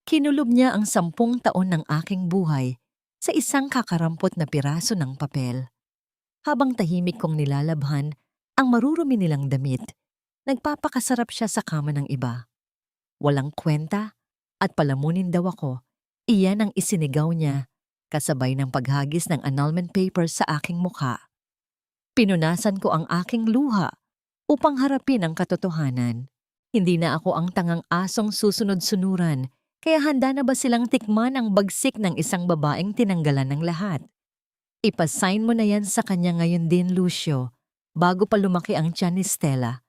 Kinulob niya ang 10 taon ng aking buhay sa isang kakarampot na piraso ng papel. Habang tahimik kong nilalabhan ang marurumi nilang damit, nagpapakasarap siya sa kama ng iba. Walang kwenta at palamunin daw ako, iyan ang isinigaw niya, kasabay ng paghagis ng annulment papers sa aking mukha. Pinunasan ko ang aking luha upang harapin ang katotohanan. Hindi na ako ang tangang asong susunod-sunuran, kaya handa na ba silang tikman ang bagsik ng isang babaeng tinanggalan ng lahat? Ipasign mo na yan sa kanya ngayon din, Lucio, bago pa lumaki ang tiyan ni Stella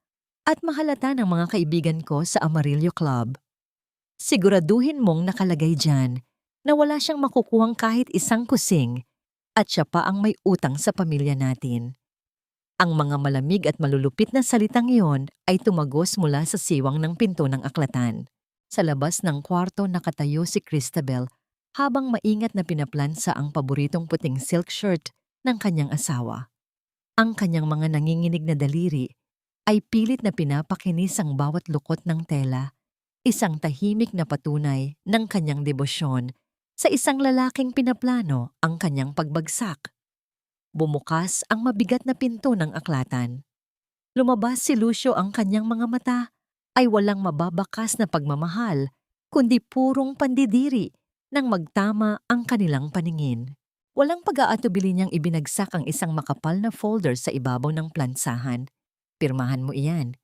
at mahalata ng mga kaibigan ko sa Amarillo Club. Siguraduhin mong nakalagay dyan na wala siyang makukuhang kahit isang kusing at siya pa ang may utang sa pamilya natin. Ang mga malamig at malulupit na salitang iyon ay tumagos mula sa siwang ng pinto ng aklatan. Sa labas ng kwarto nakatayo si Christabel habang maingat na pinaplansa ang paboritong puting silk shirt ng kanyang asawa. Ang kanyang mga nanginginig na daliri ay pilit na pinapakinis ang bawat lukot ng tela, isang tahimik na patunay ng kanyang debosyon sa isang lalaking pinaplano ang kanyang pagbagsak. Bumukas ang mabigat na pinto ng aklatan. Lumabas si Lucio, ang kanyang mga mata ay walang mababakas na pagmamahal, kundi purong pandidiri nang magtama ang kanilang paningin. Walang pag-aatubili niyang ibinagsak ang isang makapal na folder sa ibabaw ng plansahan. Pirmahan mo iyan,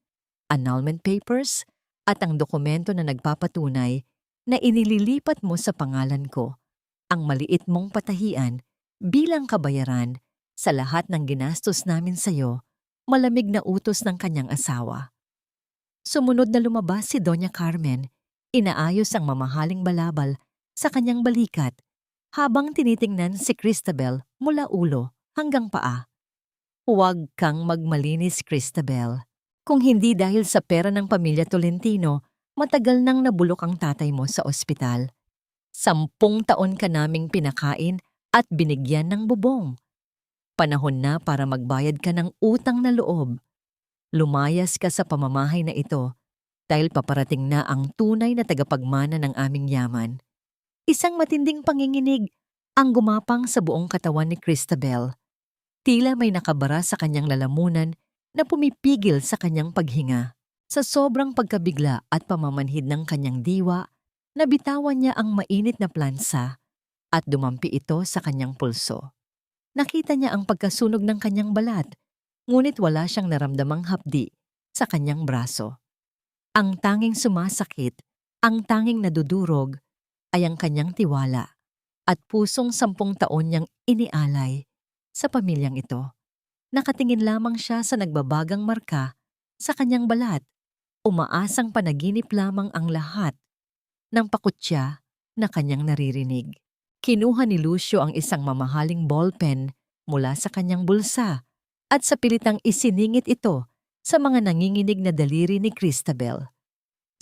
annulment papers at ang dokumento na nagpapatunay na inililipat mo sa pangalan ko ang maliit mong patahian bilang kabayaran sa lahat ng ginastos namin sa iyo, malamig na utos ng kanyang asawa. Sumunod na lumabas si Doña Carmen, inaayos ang mamahaling balabal sa kanyang balikat habang tinitingnan si Christabel mula ulo hanggang paa. Huwag kang magmalinis, Christabel. Kung hindi dahil sa pera ng pamilya Tolentino, matagal nang nabulok ang tatay mo sa ospital. 10 taon ka naming pinakain at binigyan ng bubong. Panahon na para magbayad ka ng utang na loob. Lumayas ka sa pamamahay na ito dahil paparating na ang tunay na tagapagmana ng aming yaman. Isang matinding panginginig ang gumapang sa buong katawan ni Christabel. Tila may nakabara sa kanyang lalamunan na pumipigil sa kanyang paghinga. Sa sobrang pagkabigla at pamamanhid ng kanyang diwa, nabitawan niya ang mainit na plansa at dumampi ito sa kanyang pulso. Nakita niya ang pagkasunog ng kanyang balat, ngunit wala siyang naramdamang hapdi sa kanyang braso. Ang tanging sumasakit, ang tanging nadudurog, ay ang kanyang tiwala at pusong 10 taon niyang inialay sa pamilyang ito. Nakatingin lamang siya sa nagbabagang marka sa kanyang balat, umaasang panaginip lamang ang lahat ng pakutya na kanyang naririnig. Kinuha ni Lucio ang isang mamahaling ballpen mula sa kanyang bulsa at sa pilitang isiningit ito sa mga nanginginig na daliri ni Christabel.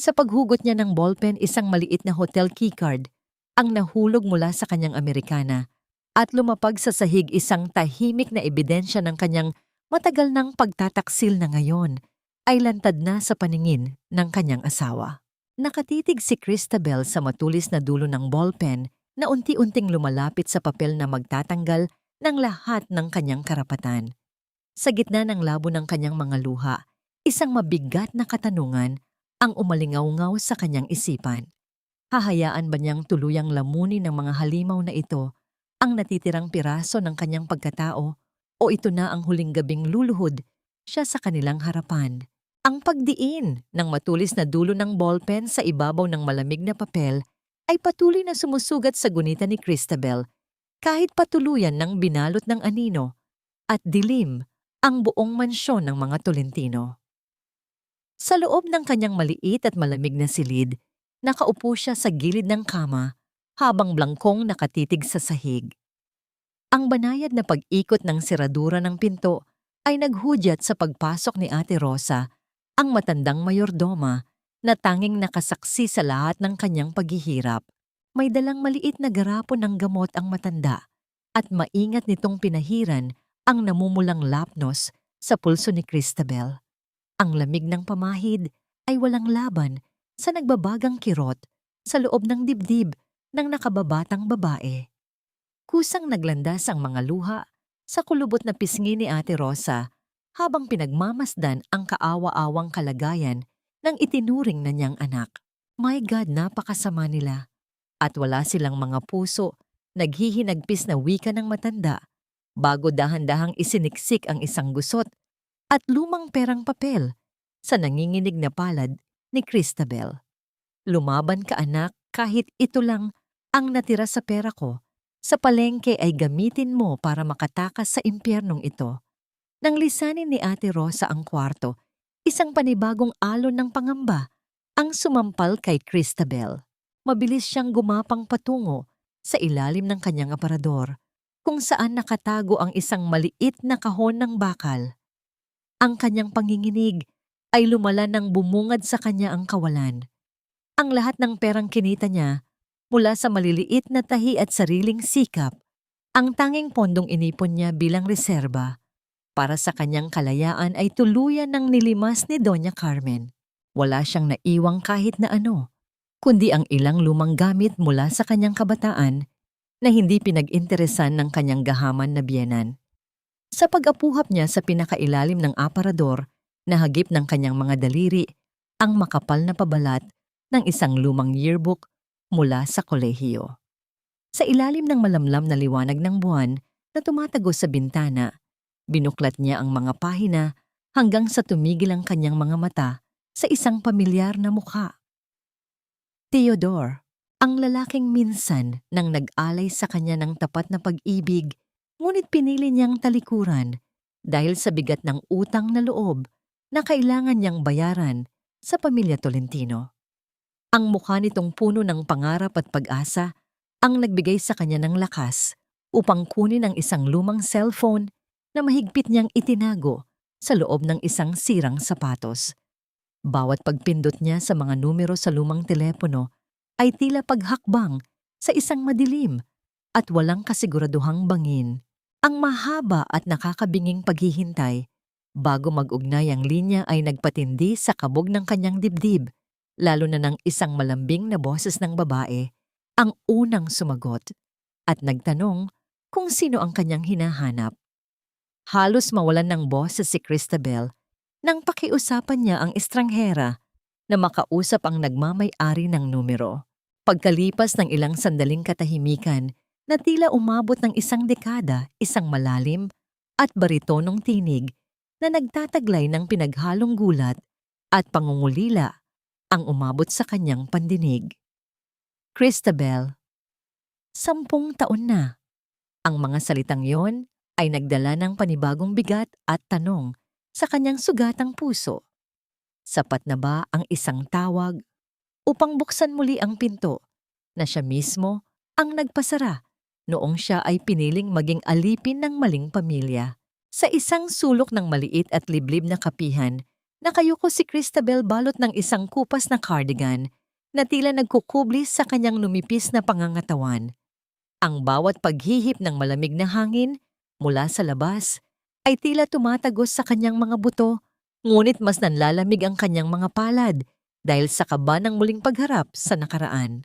Sa paghugot niya ng ballpen, isang maliit na hotel keycard ang nahulog mula sa kanyang Amerikana at lumapag sa sahig, isang tahimik na ebidensya ng kanyang matagal ng pagtataksil na ngayon ay lantad na sa paningin ng kanyang asawa. Nakatitig si Christabel sa matulis na dulo ng ballpen na unti-unting lumalapit sa papel na magtatanggal ng lahat ng kanyang karapatan. Sa gitna ng labo ng kanyang mga luha, isang mabigat na katanungan ang umalingaw-ngaw sa kanyang isipan. Hahayaan ba niyang tuluyang lamunin ng mga halimaw na ito ang natitirang piraso ng kanyang pagkatao, o ito na ang huling gabing luluhod siya sa kanilang harapan? Ang pagdiin ng matulis na dulo ng ballpen sa ibabaw ng malamig na papel ay patuloy na sumusugat sa gunita ni Christabel kahit patuluyan ng binalot ng anino at dilim ang buong mansyon ng mga Tolentino. Sa loob ng kanyang maliit at malamig na silid, nakaupo siya sa gilid ng kama habang blangkong nakatitig sa sahig. Ang banayad na pag-ikot ng seradura ng pinto ay naghudyat sa pagpasok ni Ate Rosa, ang matandang mayordoma na tanging nakasaksi sa lahat ng kanyang paghihirap. May dalang maliit na garapon ng gamot ang matanda at maingat nitong pinahiran ang namumulang lapnos sa pulso ni Christabel. Ang lamig ng pamahid ay walang laban sa nagbabagang kirot sa loob ng dibdib ng nakababatang babae. Kusang naglandas ang mga luha sa kulubot na pisngi ni Ate Rosa habang pinagmamasdan ang kaawa-awang kalagayan ng itinuring na niyang anak. My God, napakasama nila. At wala silang mga puso, naghihinagpis na wika ng matanda bago dahan-dahang isiniksik ang isang gusot at lumang perang papel sa nanginginig na palad ni Christabel. Lumaban ka anak, kahit ito lang ang natira sa pera ko. Sa palengke ay gamitin mo para makatakas sa impyernong ito. Nang lisanin ni Ate Rosa ang kwarto, isang panibagong alon ng pangamba ang sumampal kay Christabel. Mabilis siyang gumapang patungo sa ilalim ng kanyang aparador, kung saan nakatago ang isang maliit na kahon ng bakal. Ang kanyang panginginig ay lumala nang bumungad sa kanya ang kawalan. Ang lahat ng perang kinita niya mula sa maliliit na tahi at sariling sikap, ang tanging pondong inipon niya bilang reserba para sa kanyang kalayaan ay tuluyan ng nilimas ni Doña Carmen. Wala siyang naiwang kahit na ano, kundi ang ilang lumang gamit mula sa kanyang kabataan na hindi pinag-interesan ng kanyang gahaman na biyenan. Sa pag-apuhap niya sa pinakailalim ng aparador, nahagip ng kanyang mga daliri ang makapal na pabalat ng isang lumang yearbook mula sa kolehiyo. Sa ilalim ng malamlam na liwanag ng buwan na tumatagos sa bintana, binuklat niya ang mga pahina hanggang sa tumigil ang kanyang mga mata sa isang pamilyar na mukha. Theodore, ang lalaking minsan nang nag-alay sa kanya ng tapat na pag-ibig, ngunit pinili niyang talikuran dahil sa bigat ng utang na loob na kailangan niyang bayaran sa pamilya Tolentino. Ang mukha nitong puno ng pangarap at pag-asa ang nagbigay sa kanya ng lakas upang kunin ang isang lumang cellphone na mahigpit niyang itinago sa loob ng isang sirang sapatos. Bawat pagpindot niya sa mga numero sa lumang telepono ay tila paghakbang sa isang madilim at walang kasiguraduhang bangin. Ang mahaba at nakakabinging paghihintay bago mag-ugnay ang linya ay nagpatindi sa kabog ng kanyang dibdib, lalo na ng isang malambing na boses ng babae ang unang sumagot at nagtanong kung sino ang kanyang hinahanap. Halos mawalan ng boses si Christabel nang pakiusapan niya ang estranghera na makausap ang nagmamay-ari ng numero. Pagkalipas ng ilang sandaling katahimikan na tila umabot ng isang dekada, isang malalim at baritonong tinig na nagtataglay ng pinaghalong gulat at pangungulila ang umabot sa kanyang pandinig. Christabel, 10 taon na. Ang mga salitang yon ay nagdala ng panibagong bigat at tanong sa kanyang sugatang puso. Sapat na ba ang isang tawag upang buksan muli ang pinto na siya mismo ang nagpasara noong siya ay piniling maging alipin ng maling pamilya? Sa isang sulok ng maliit at liblib na kapihan, nakayuko si Christabel balot ng isang kupas na cardigan na tila nagkukubli sa kanyang numipis na pangangatawan. Ang bawat paghihip ng malamig na hangin mula sa labas ay tila tumatagos sa kanyang mga buto, ngunit mas nanlalamig ang kanyang mga palad dahil sa kaba ng muling pagharap sa nakaraan.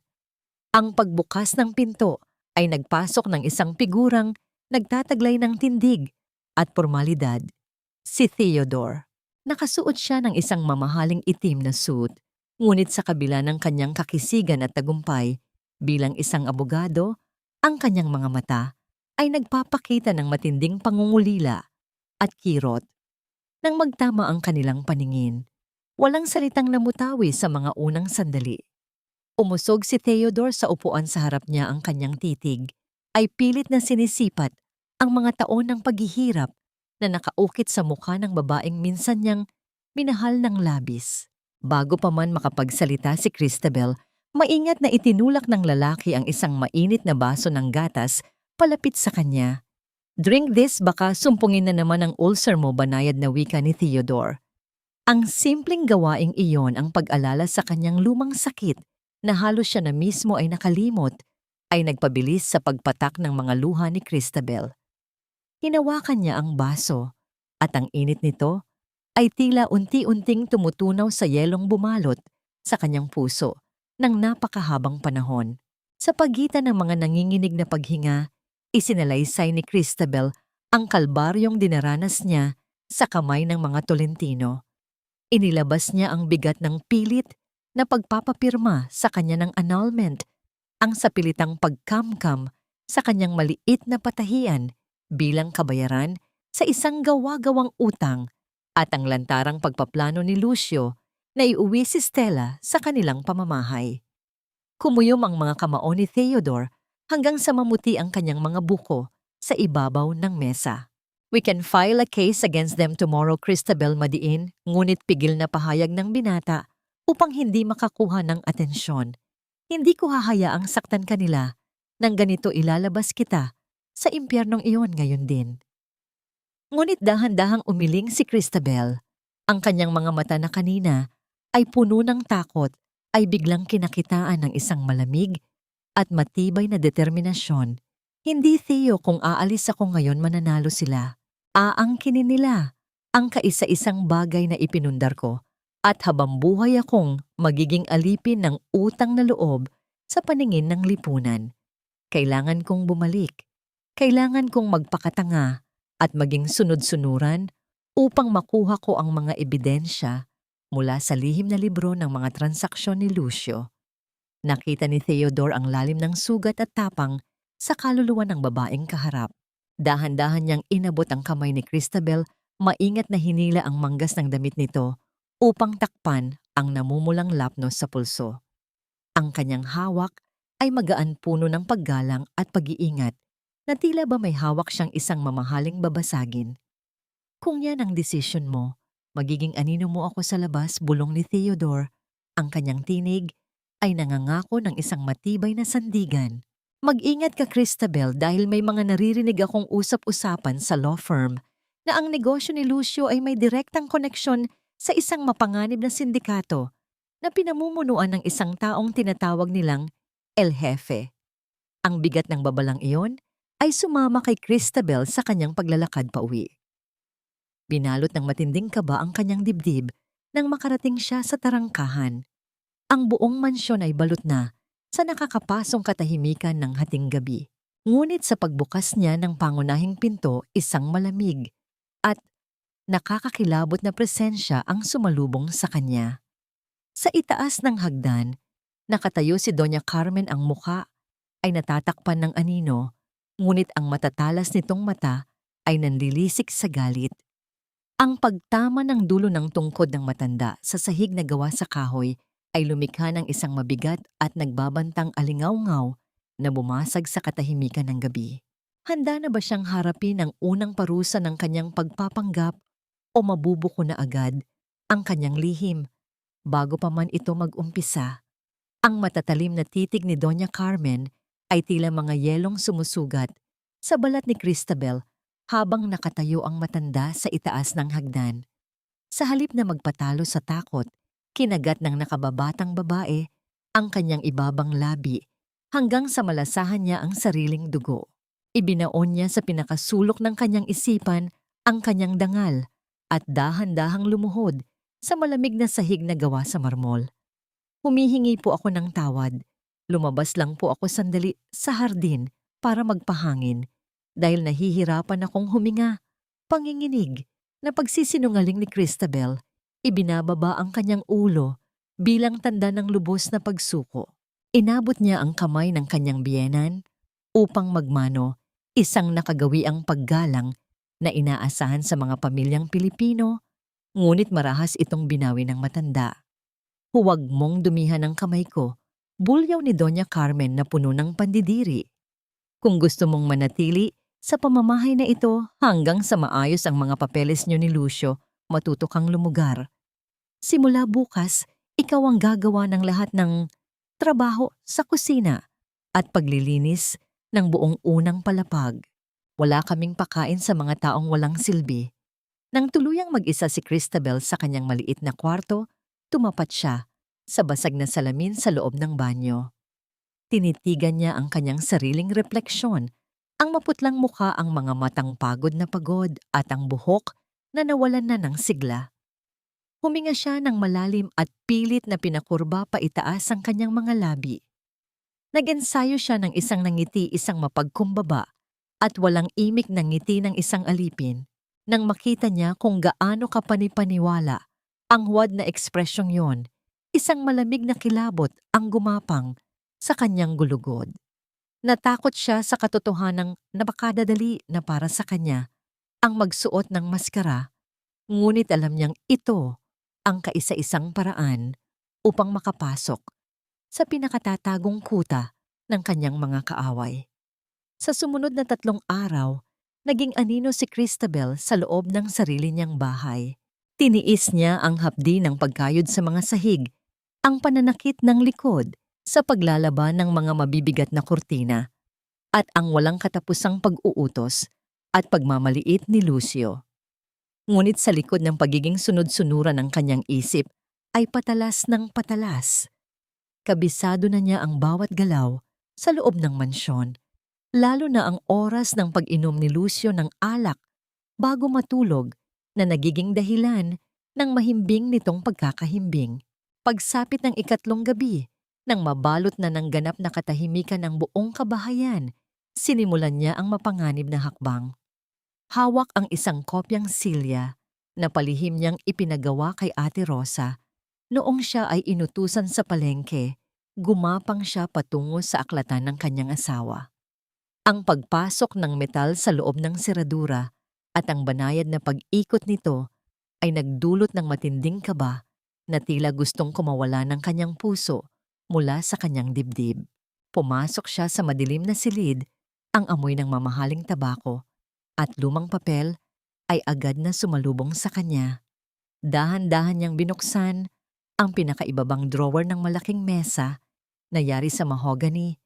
Ang pagbukas ng pinto ay nagpasok ng isang figurang nagtataglay ng tindig at pormalidad. Si Theodore. Nakasuot siya ng isang mamahaling itim na suit, ngunit sa kabila ng kanyang kakisigan at tagumpay bilang isang abogado, ang kanyang mga mata ay nagpapakita ng matinding pangungulila at kirot. Nang magtama ang kanilang paningin, walang salitang namutawi sa mga unang sandali. Umusog si Theodore sa upuan sa harap niya, ang kanyang titig ay pilit na sinisipat ang mga taon ng paghihirap na nakaukit sa mukha ng babaeng minsan niyang minahal ng labis. Bago pa man makapagsalita si Christabel, maingat na itinulak ng lalaki ang isang mainit na baso ng gatas palapit sa kanya. "Drink this, baka sumpungin na naman ang ulcer mo," banayad na wika ni Theodore. Ang simpleng gawaing iyon ang pag-alala sa kanyang lumang sakit na halos siya na mismo ay nakalimot, ay nagpabilis sa pagpatak ng mga luha ni Christabel. Hinawakan niya ang baso at ang init nito ay tila unti-unting tumutunaw sa yelong bumalot sa kanyang puso ng napakahabang panahon. Sa pagitan ng mga nanginginig na paghinga, isinalaysay ni Christabel ang kalbaryong dinaranas niya sa kamay ng mga Tolentino. Inilabas niya ang bigat ng pilit na pagpapapirma sa kanya ng annulment, ang sapilitang pagkamkam sa kanyang maliit na patahian bilang kabayaran sa isang gawa-gawang utang at ang lantarang pagpaplano ni Lucio na iuwi si Stella sa kanilang pamamahay. Kumuyom ang mga kamao ni Theodore hanggang sa mamuti ang kanyang mga buko sa ibabaw ng mesa. We can file a case against them tomorrow, Christabel Madiin, ngunit pigil na pahayag ng binata upang hindi makakuha ng atensyon. Hindi ko hahayaang saktan kanila nang ganito ilalabas kita sa impyernong iyon ngayon din. Ngunit dahan-dahang umiling si Christabel. Ang kanyang mga mata na kanina ay puno ng takot ay biglang kinakitaan ng isang malamig at matibay na determinasyon. Hindi, Theo, kung aalis ako ngayon mananalo sila. Aangkinin nila ang kaisa-isang bagay na ipinundar ko at habang buhay akong magiging alipin ng utang na loob sa paningin ng lipunan. Kailangan kong bumalik. Kailangan kong magpakatanga at maging sunod-sunuran upang makuha ko ang mga ebidensya mula sa lihim na libro ng mga transaksyon ni Lucio. Nakita ni Theodore ang lalim ng sugat at tapang sa kaluluwa ng babaeng kaharap. Dahan-dahan niyang inabot ang kamay ni Christabel, maingat na hinila ang manggas ng damit nito upang takpan ang namumulang lapnos sa pulso. Ang kanyang hawak ay magaan puno ng paggalang at pag-iingat na tila ba may hawak siyang isang mamahaling babasagin. Kung yan ang desisyon mo, magiging anino mo ako sa labas, bulong ni Theodore. Ang kanyang tinig ay nangangako ng isang matibay na sandigan. Mag-ingat ka, Christabel, dahil may mga naririnig akong usap-usapan sa law firm na ang negosyo ni Lucio ay may direktang koneksyon sa isang mapanganib na sindikato na pinamumunuan ng isang taong tinatawag nilang El Jefe. Ang bigat ng babalang iyon ay sumama kay Christabel sa kanyang paglalakad pauwi. Binalot ng matinding kaba ang kanyang dibdib nang makarating siya sa tarangkahan. Ang buong mansyon ay balot na sa nakakapasong katahimikan ng hating gabi. Ngunit sa pagbukas niya ng pangunahing pinto, isang malamig at nakakakilabot na presensya ang sumalubong sa kanya. Sa itaas ng hagdan, nakatayo si Doña Carmen, ang muka ay natatakpan ng anino, ngunit ang matatalas nitong mata ay nanlilisik sa galit. Ang pagtama ng dulo ng tungkod ng matanda sa sahig na gawa sa kahoy ay lumikha ng isang mabigat at nagbabantang alingaw-ngaw na bumasag sa katahimikan ng gabi. Handa na ba siyang harapin ang unang parusa ng kanyang pagpapanggap o mabubuko na agad ang kanyang lihim bago pa man ito mag-umpisa? Ang matatalim na titig ni Doña Carmen ay tila mga yelong sumusugat sa balat ni Christabel habang nakatayo ang matanda sa itaas ng hagdan. Sa halip na magpatalo sa takot, kinagat ng nakababatang babae ang kanyang ibabang labi hanggang sa malasahan niya ang sariling dugo. Ibinaon niya sa pinakasulok ng kanyang isipan ang kanyang dangal at dahan-dahang lumuhod sa malamig na sahig na gawa sa marmol. Humihingi po ako ng tawad. Lumabas lang po ako sandali sa hardin para magpahangin dahil nahihirapan akong huminga. Panginginig na pagsisinungaling ni Christabel, ibinababa ang kanyang ulo bilang tanda ng lubos na pagsuko. Inabot niya ang kamay ng kanyang biyenan upang magmano, isang nakagawiang paggalang na inaasahan sa mga pamilyang Pilipino, ngunit marahas itong binawi ng matanda. Huwag mong dumihan ang kamay ko, bulyaw ni Doña Carmen na puno ng pandidiri. Kung gusto mong manatili sa pamamahay na ito hanggang sa maayos ang mga papeles niyo ni Lucio, matuto kang lumugar. Simula bukas, ikaw ang gagawa ng lahat ng trabaho sa kusina at paglilinis ng buong unang palapag. Wala kaming pakain sa mga taong walang silbi. Nang tuluyang mag-isa si Christabel sa kanyang maliit na kwarto, tumapat siya sa basag na salamin sa loob ng banyo. Tinitigan niya ang kanyang sariling refleksyon, ang maputlang mukha, ang mga matang pagod na pagod at ang buhok na nawalan na ng sigla. Huminga siya ng malalim at pilit na pinakurba pa itaas ang kanyang mga labi. Nag-ensayo siya ng isang nangiti, isang mapagkumbaba, at walang imik ng ngiti ng isang alipin nang makita niya kung gaano kapanipaniwala ang huwad na ekspresyong yon. Isang malamig na kilabot ang gumapang sa kanyang gulugod. Natakot siya sa katotohanang napakadadali na para sa kanya ang magsuot ng maskara, ngunit alam niyang ito ang kaisa-isang paraan upang makapasok sa pinakatatagong kuta ng kanyang mga kaaway. Sa sumunod na 3 araw, naging anino si Christabel sa loob ng sarili niyang bahay. Tiniis niya ang hapdi ng pagkayod sa mga sahig, ang pananakit ng likod sa paglalaban ng mga mabibigat na kurtina, at ang walang katapusang pag-uutos at pagmamaliit ni Lucio. Ngunit sa likod ng pagiging sunod-sunuran ng kanyang isip ay patalas ng patalas. Kabisado na niya ang bawat galaw sa loob ng mansyon, lalo na ang oras ng pag-inom ni Lucio ng alak bago matulog na nagiging dahilan ng mahimbing nitong pagkakahimbing. Pagsapit ng 3 gabi, nang mabalot na ng ganap na katahimikan ng buong kabahayan, sinimulan niya ang mapanganib na hakbang. Hawak ang isang kopyang silya na palihim niyang ipinagawa kay Ate Rosa. Noong siya ay inutusan sa palengke, gumapang siya patungo sa aklatan ng kanyang asawa. Ang pagpasok ng metal sa loob ng seradura at ang banayad na pag-ikot nito ay nagdulot ng matinding kaba na tila gustong kumawala ng kanyang puso mula sa kanyang dibdib. Pumasok siya sa madilim na silid, ang amoy ng mamahaling tabako at lumang papel ay agad na sumalubong sa kanya. Dahan-dahan niyang binuksan ang pinakaibabang drawer ng malaking mesa na yari sa mahogany,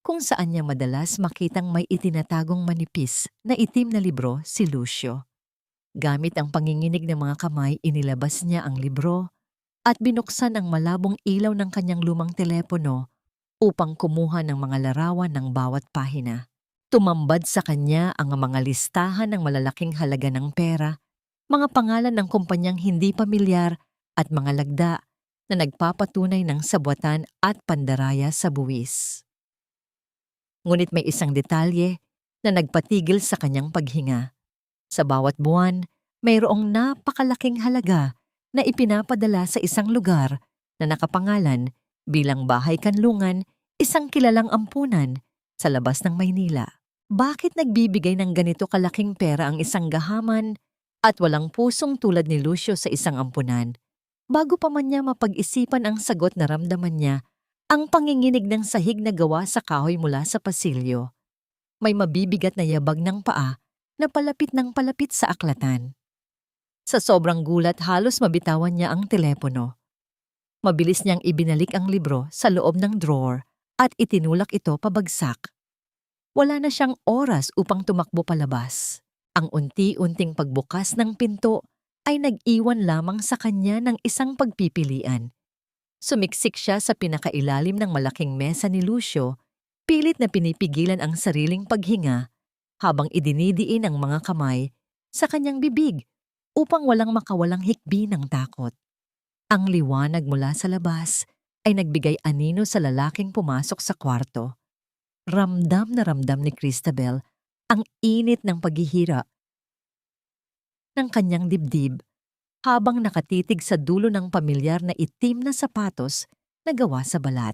kung saan niya madalas makitang may itinatagong manipis na itim na libro si Lucio. Gamit ang panginginig ng mga kamay, inilabas niya ang libro at binuksan ang malabong ilaw ng kanyang lumang telepono upang kumuha ng mga larawan ng bawat pahina. Tumambad sa kanya ang mga listahan ng malalaking halaga ng pera, mga pangalan ng kumpanyang hindi pamilyar at mga lagda na nagpapatunay ng sabwatan at pandaraya sa buwis. Ngunit may isang detalye na nagpatigil sa kanyang paghinga. Sa bawat buwan, mayroong napakalaking halaga na ipinapadala sa isang lugar na nakapangalan bilang bahay kanlungan, isang kilalang ampunan sa labas ng Maynila. Bakit nagbibigay ng ganito kalaking pera ang isang gahaman at walang pusong tulad ni Lucio sa isang ampunan? Bago pa man niya mapag-isipan ang sagot, naramdaman niya ang panginginig ng sahig na gawa sa kahoy mula sa pasilyo. May mabibigat na yabag ng paa na palapit ng palapit sa aklatan. Sa sobrang gulat, halos mabitawan niya ang telepono. Mabilis niyang ibinalik ang libro sa loob ng drawer at itinulak ito pabagsak. Wala na siyang oras upang tumakbo palabas. Ang unti-unting pagbukas ng pinto ay nag-iwan lamang sa kanya ng isang pagpipilian. Sumiksik siya sa pinakailalim ng malaking mesa ni Lucio, pilit na pinipigilan ang sariling paghinga habang idinidiin ang mga kamay sa kanyang bibig upang walang makawalang hikbi ng takot. Ang liwanag mula sa labas ay nagbigay anino sa lalaking pumasok sa kwarto. Ramdam na ramdam ni Christabel ang init ng paghihirap ng kanyang dibdib habang nakatitig sa dulo ng pamilyar na itim na sapatos na gawa sa balat.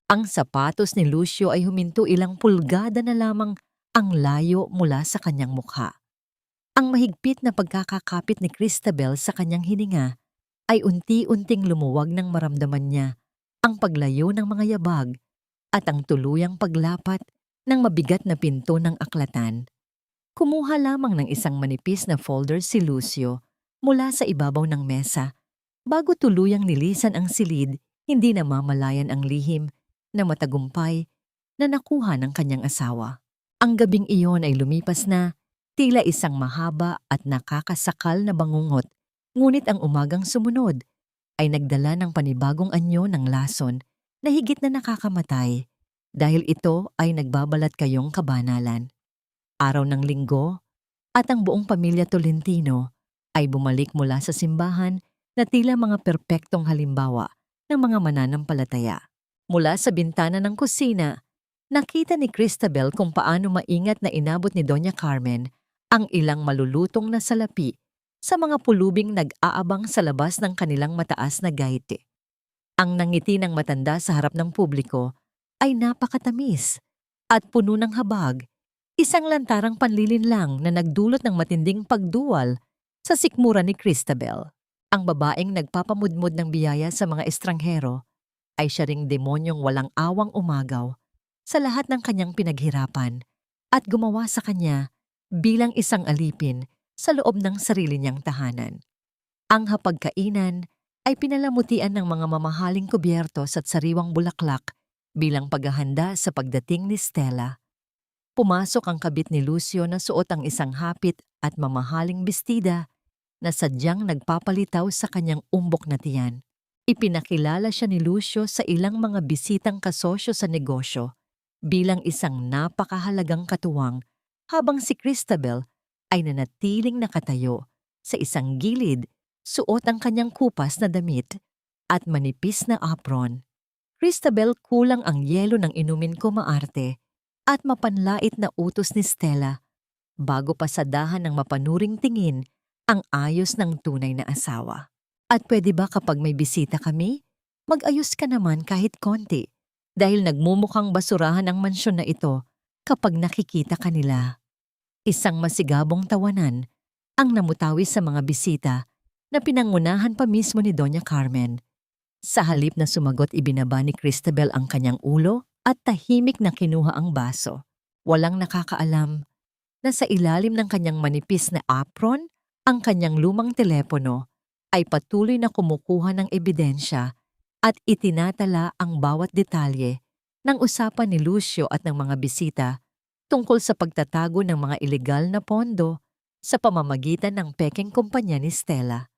Ang sapatos ni Lucio ay huminto ilang pulgada na lamang ang layo mula sa kanyang mukha. Ang mahigpit na pagkakakapit ni Christabel sa kanyang hininga ay unti-unting lumuwag nang maramdaman niya ang paglayo ng mga yabag at ang tuluyang paglapat ng mabigat na pinto ng aklatan. Kumuha lamang ng isang manipis na folder si Lucio mula sa ibabaw ng mesa. Bago tuluyang nilisan ang silid, hindi namamalayan ang lihim na matagumpay na nakuha ng kanyang asawa. Ang gabing iyon ay lumipas na, tila isang mahaba at nakakasakal na bangungot, ngunit ang umagang sumunod ay nagdala ng panibagong anyo ng lason na higit na nakakamatay dahil ito ay nagbabalat kayong kabanalan. Araw ng Linggo at ang buong pamilya Tolentino ay bumalik mula sa simbahan na tila mga perpektong halimbawa ng mga mananampalataya. Mula sa bintana ng kusina, nakita ni Cristabel kung paano maingat na inabot ni Doña Carmen ang ilang malulutong na salapi sa mga pulubing nag-aabang sa labas ng kanilang mataas na gaite. Ang nangiti ng matanda sa harap ng publiko ay napakatamis at puno ng habag, isang lantarang panlilinlang na nagdulot ng matinding pagduwal sa sikmura ni Cristabel. Ang babaeng nagpapamudmod ng biyaya sa mga estranghero ay siya ring demonyong walang awang umagaw sa lahat ng kanyang pinaghirapan at gumawa sa kanya bilang isang alipin sa loob ng sarili niyang tahanan. Ang hapagkainan ay pinalamutian ng mga mamahaling kubyertos at sariwang bulaklak bilang paghahanda sa pagdating ni Stella. Pumasok ang kabit ni Lucio na suot ang isang hapit at mamahaling bestida na sadyang nagpapalitaw sa kanyang umbok na tiyan. Ipinakilala siya ni Lucio sa ilang mga bisitang kasosyo sa negosyo bilang isang napakahalagang katuwang habang si Cristabel ay nanatiling nakatayo sa isang gilid, suot ang kanyang kupas na damit at manipis na apron. Cristabel, kulang ang yelo ng inumin ko maarte at mapanlait na utos ni Stella bago pa sadahan ng mapanuring tingin ang ayos ng tunay na asawa. At pwede ba kapag may bisita kami, mag-ayos ka naman kahit konti dahil nagmumukhang basurahan ang mansyon na ito kapag nakikita ka nila. Isang masigabong tawanan ang namutawi sa mga bisita na pinangunahan pa mismo ni Doña Carmen. Sa halip na sumagot, ibinaba ni Cristabel ang kanyang ulo at tahimik na kinuha ang baso. Walang nakakaalam na sa ilalim ng kanyang manipis na apron, ang kanyang lumang telepono ay patuloy na kumukuha ng ebidensya at itinatala ang bawat detalye ng usapan ni Lucio at ng mga bisita tungkol sa pagtatago ng mga ilegal na pondo sa pamamagitan ng pekeng kumpanya ni Stella.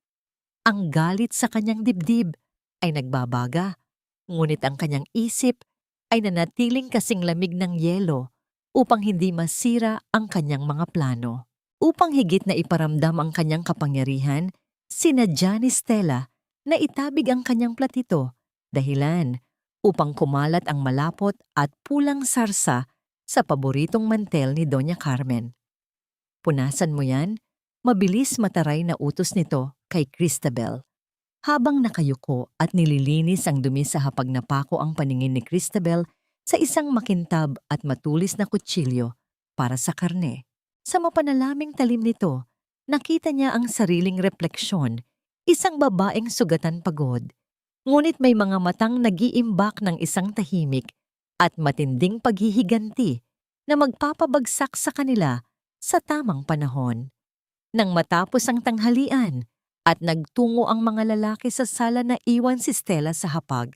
Ang galit sa kanyang dibdib ay nagbabaga, ngunit ang kanyang isip ay nanatiling kasing lamig ng yelo upang hindi masira ang kanyang mga plano. Upang higit na iparamdam ang kanyang kapangyarihan, sinadya ni Stella na itabig ang kanyang platito, dahilan upang kumalat ang malapot at pulang sarsa sa paboritong mantel ni Doña Carmen. Punasan mo yan, mabilis mataray na utos nito kay Cristabel. Habang nakayuko at nililinis ang dumi sa hapag na pako ang paningin ni Cristabel sa isang makintab at matulis na kutsilyo para sa karne. Sa mapanalaming talim nito, nakita niya ang sariling refleksyon, isang babaeng sugatan pagod. Ngunit may mga matang nag-iimbak ng isang tahimik at matinding paghihiganti na magpapabagsak sa kanila sa tamang panahon. Nang matapos ang tanghalian at nagtungo ang mga lalaki sa sala na iwan si Stella sa hapag.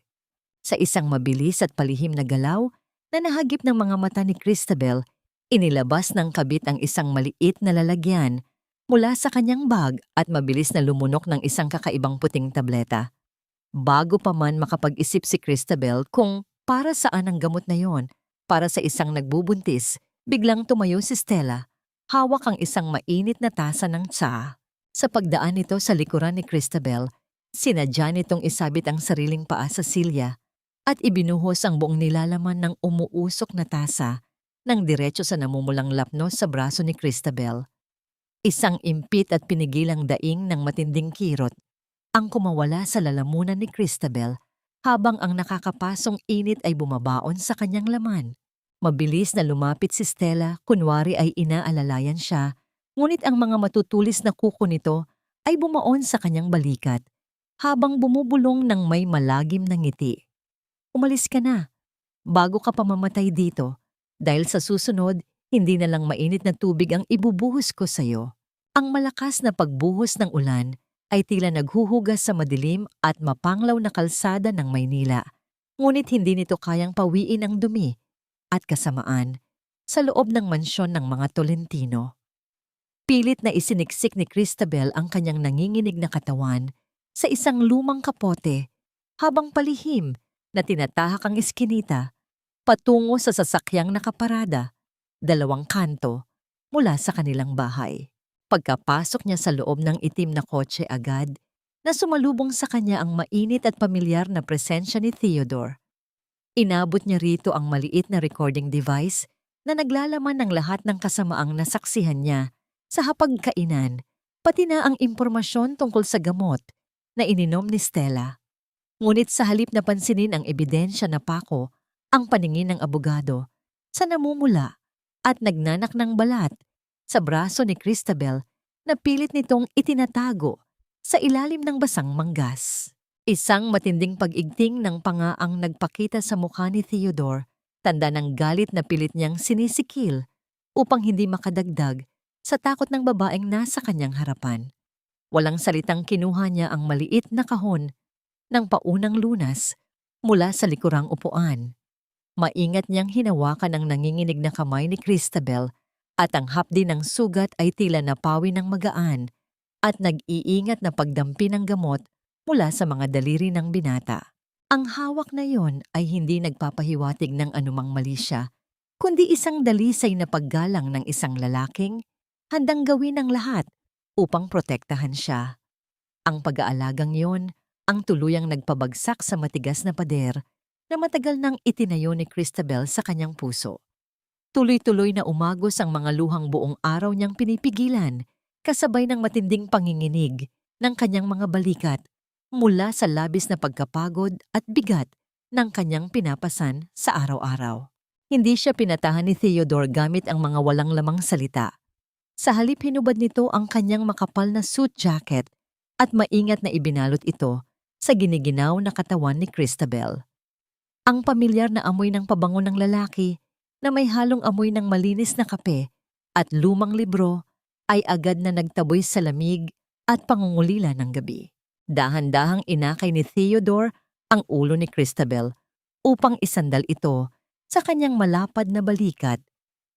Sa isang mabilis at palihim na galaw na nahagip ng mga mata ni Cristabel, inilabas ng kabit ang isang maliit na lalagyan mula sa kanyang bag at mabilis na lumunok ng isang kakaibang puting tableta. Bago pa man makapag-isip si Cristabel kung para saan ang gamot na yon, para sa isang nagbubuntis, biglang tumayo si Stella, hawak ang isang mainit na tasa ng tsaa. Sa pagdaan nito sa likuran ni Cristabel, sinadya nitong isabit ang sariling paa sa silya at ibinuhos ang buong nilalaman ng umuusok na tasa nang diretso sa namumulang lapnos sa braso ni Cristabel. Isang impit at pinigilang daing ng matinding kirot ang kumawala sa lalamunan ni Cristabel habang ang nakakapasong init ay bumabaon sa kanyang laman. Mabilis na lumapit si Stella, kunwari ay inaalalayan siya, ngunit ang mga matutulis na kuko nito ay bumaon sa kanyang balikat habang bumubulong ng may malagim na ngiti. Umalis ka na, bago ka pa mamatay dito. Dahil sa susunod, hindi na lang mainit na tubig ang ibubuhos ko sa'yo. Ang malakas na pagbuhos ng ulan ay tila naghuhugas sa madilim at mapanglaw na kalsada ng Maynila. Ngunit hindi nito kayang pawiin ang dumi at kasamaan sa loob ng mansyon ng mga Tolentino. Pilit na isiniksik ni Cristabel ang kanyang nanginginig na katawan sa isang lumang kapote habang palihim na tinatahak ang iskinita patungo sa sasakyang nakaparada, 2 kanto mula sa kanilang bahay. Pagkapasok niya sa loob ng itim na kotse agad, na sumalubong sa kanya ang mainit at pamilyar na presensya ni Theodore. Inabot niya rito ang maliit na recording device na naglalaman ng lahat ng kasamaang nasaksihan niya sa hapagkainan, pati na ang impormasyon tungkol sa gamot na ininom ni Stella. Ngunit sa halip na pansinin ang ebidensya na pako ang paningin ng abogado sa namumula at nagnanak ng balat sa braso ni Christabel na pilit nitong itinatago sa ilalim ng basang manggas. Isang matinding pag-igting ng panga ang nagpakita sa mukha ni Theodore, tanda ng galit na pilit niyang sinisikil upang hindi makadagdag sa takot ng babaeng nasa kanyang harapan. Walang salitang kinuha niya ang maliit na kahon ng paunang lunas mula sa likurang upuan. Maingat niyang hinawakan ang nanginginig na kamay ni Christabel at ang hapdi ng sugat ay tila napawi ng magaan at nag-iingat na pagdampi ng gamot mula sa mga daliri ng binata. Ang hawak na yon ay hindi nagpapahiwatig ng anumang mali siya, kundi isang dalisay na paggalang ng isang lalaking handang gawin ang lahat upang protektahan siya. Ang pag-aalagang yon ang tuluyang nagpabagsak sa matigas na pader na matagal nang itinayo ni Christabel sa kanyang puso. Tuloy-tuloy na umagos ang mga luhang buong araw niyang pinipigilan, kasabay ng matinding panginginig ng kanyang mga balikat mula sa labis na pagkapagod at bigat ng kanyang pinapasan sa araw-araw. Hindi siya pinatahan ni Theodore gamit ang mga walang lamang salita. Sa halip hinubad nito ang kanyang makapal na suit jacket at maingat na ibinalot ito sa giniginaw na katawan ni Christabel. Ang pamilyar na amoy ng pabango ng lalaki na may halong amoy ng malinis na kape at lumang libro ay agad na nagtaboy sa lamig at pangungulila ng gabi. Dahan-dahang inakay ni Theodore ang ulo ni Christabel upang isandal ito sa kanyang malapad na balikat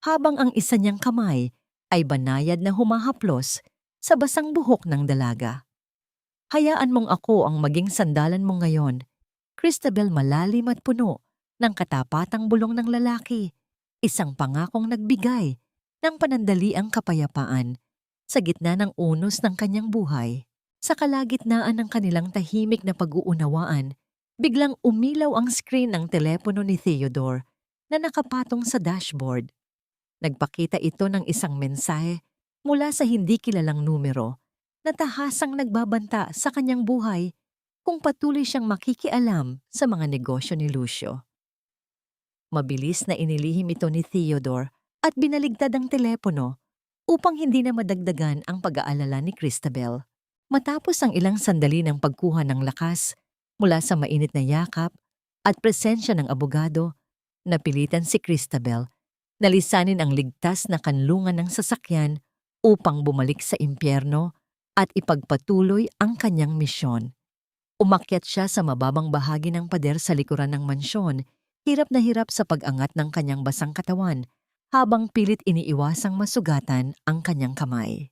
habang ang isa niyang kamay ay banayad na humahaplos sa basang buhok ng dalaga. Hayaan mong ako ang maging sandalan mo ngayon, Christabel, malalim at puno ng katapatang bulong ng lalaki, isang pangakong nagbigay ng panandaliang kapayapaan sa gitna ng unos ng kanyang buhay. Sa kalagitnaan ng kanilang tahimik na pag-uunawaan, biglang umilaw ang screen ng telepono ni Theodore na nakapatong sa dashboard. Nagpakita ito ng isang mensahe mula sa hindi kilalang numero na tahasang nagbabanta sa kanyang buhay kung patuloy siyang makikialam sa mga negosyo ni Lucio. Mabilis na inilihim ito ni Theodore at binaligtad ang telepono upang hindi na madagdagan ang pag-aalala ni Christabel. Matapos ang ilang sandali ng pagkuha ng lakas mula sa mainit na yakap at presensya ng abogado, napilitan si Christabel na lisanin ang ligtas na kanlungan ng sasakyan upang bumalik sa impyerno at ipagpatuloy ang kanyang misyon. Umakyat siya sa mababang bahagi ng pader sa likuran ng mansyon, hirap na hirap sa pag-angat ng kanyang basang katawan habang pilit iniiwasang masugatan ang kanyang kamay.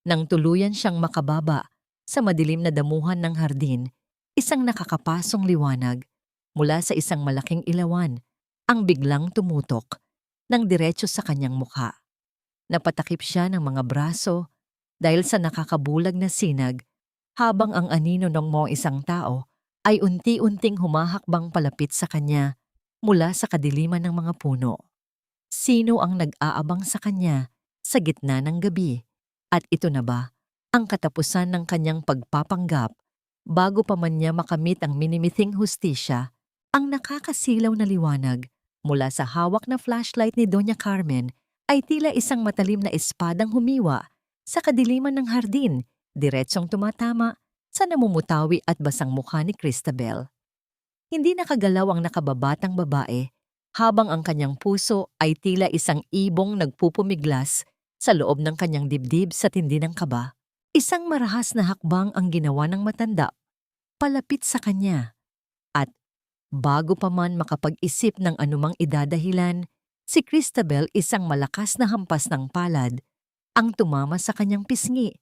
Nang tuluyan siyang makababa sa madilim na damuhan ng hardin, isang nakakapasong liwanag mula sa isang malaking ilawan ang biglang tumutok ng diretso sa kanyang mukha. Napatakip siya ng mga braso dahil sa nakakabulag na sinag habang ang anino ng mga isang tao ay unti-unting humahakbang palapit sa kanya mula sa kadiliman ng mga puno. Sino ang nag-aabang sa kanya sa gitna ng gabi? At ito na ba ang katapusan ng kanyang pagpapanggap bago pa man niya makamit ang minimithing hustisya? Ang nakakasilaw na liwanag mula sa hawak na flashlight ni Doña Carmen ay tila isang matalim na espadang humiwa sa kadiliman ng hardin, diretsong tumatama sa namumutawi at basang mukha ni Christabel. Hindi nakagalaw ang nakababatang babae habang ang kanyang puso ay tila isang ibong nagpupumiglas sa loob ng kanyang dibdib sa tindi ng kaba. Isang marahas na hakbang ang ginawa ng matanda palapit sa kanya. At bago pa man makapag-isip ng anumang idadahilan, si Christabel isang malakas na hampas ng palad ang tumama sa kanyang pisngi,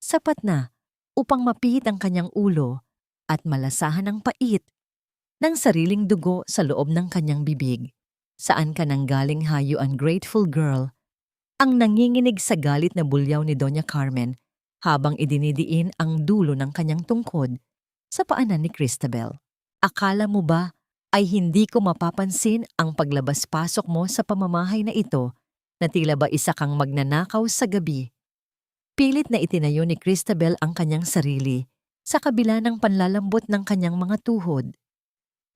sapat na upang mapihit ang kanyang ulo at malasahan ang pait ng sariling dugo sa loob ng kanyang bibig. Saan ka nanggaling, hayo ungrateful girl? Ang nanginginig sa galit na bulyaw ni Doña Carmen habang idinidiin ang dulo ng kanyang tungkod sa paanan ni Christabel. Akala mo ba ay hindi ko mapapansin ang paglabas-pasok mo sa pamamahay na ito na tila ba isa kang magnanakaw sa gabi? Pilit na itinayo ni Christabel ang kanyang sarili sa kabila ng panlalambot ng kanyang mga tuhod.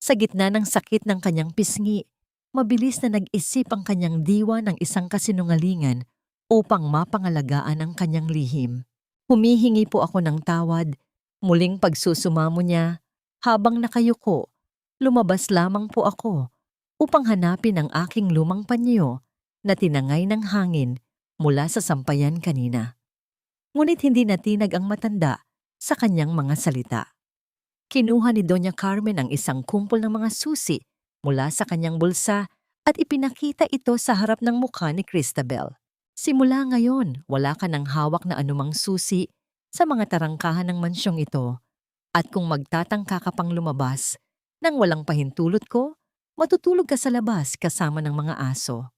Sa gitna ng sakit ng kanyang pisngi, mabilis na nag-isip ang kanyang diwa ng isang kasinungalingan upang mapangalagaan ang kanyang lihim. Humihingi po ako ng tawad, muling pagsusumamo niya, habang nakayuko, lumabas lamang po ako upang hanapin ang aking lumang panyo na tinangay ng hangin mula sa sampayan kanina. Ngunit hindi natinag ang matanda sa kanyang mga salita. Kinuha ni Doña Carmen ang isang kumpol ng mga susi mula sa kanyang bulsa at ipinakita ito sa harap ng mukha ni Christabel. Simula ngayon, wala ka ng hawak na anumang susi sa mga tarangkahan ng mansyong ito, at kung magtatangka ka pang lumabas nang walang pahintulot ko, matutulog ka sa labas kasama ng mga aso.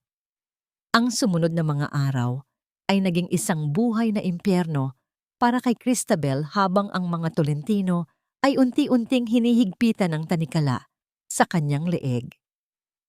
Ang sumunod na mga araw ay naging isang buhay na impyerno para kay Christabel habang ang mga Tolentino ay unti-unting hinihigpitan ng tanikala sa kanyang leeg.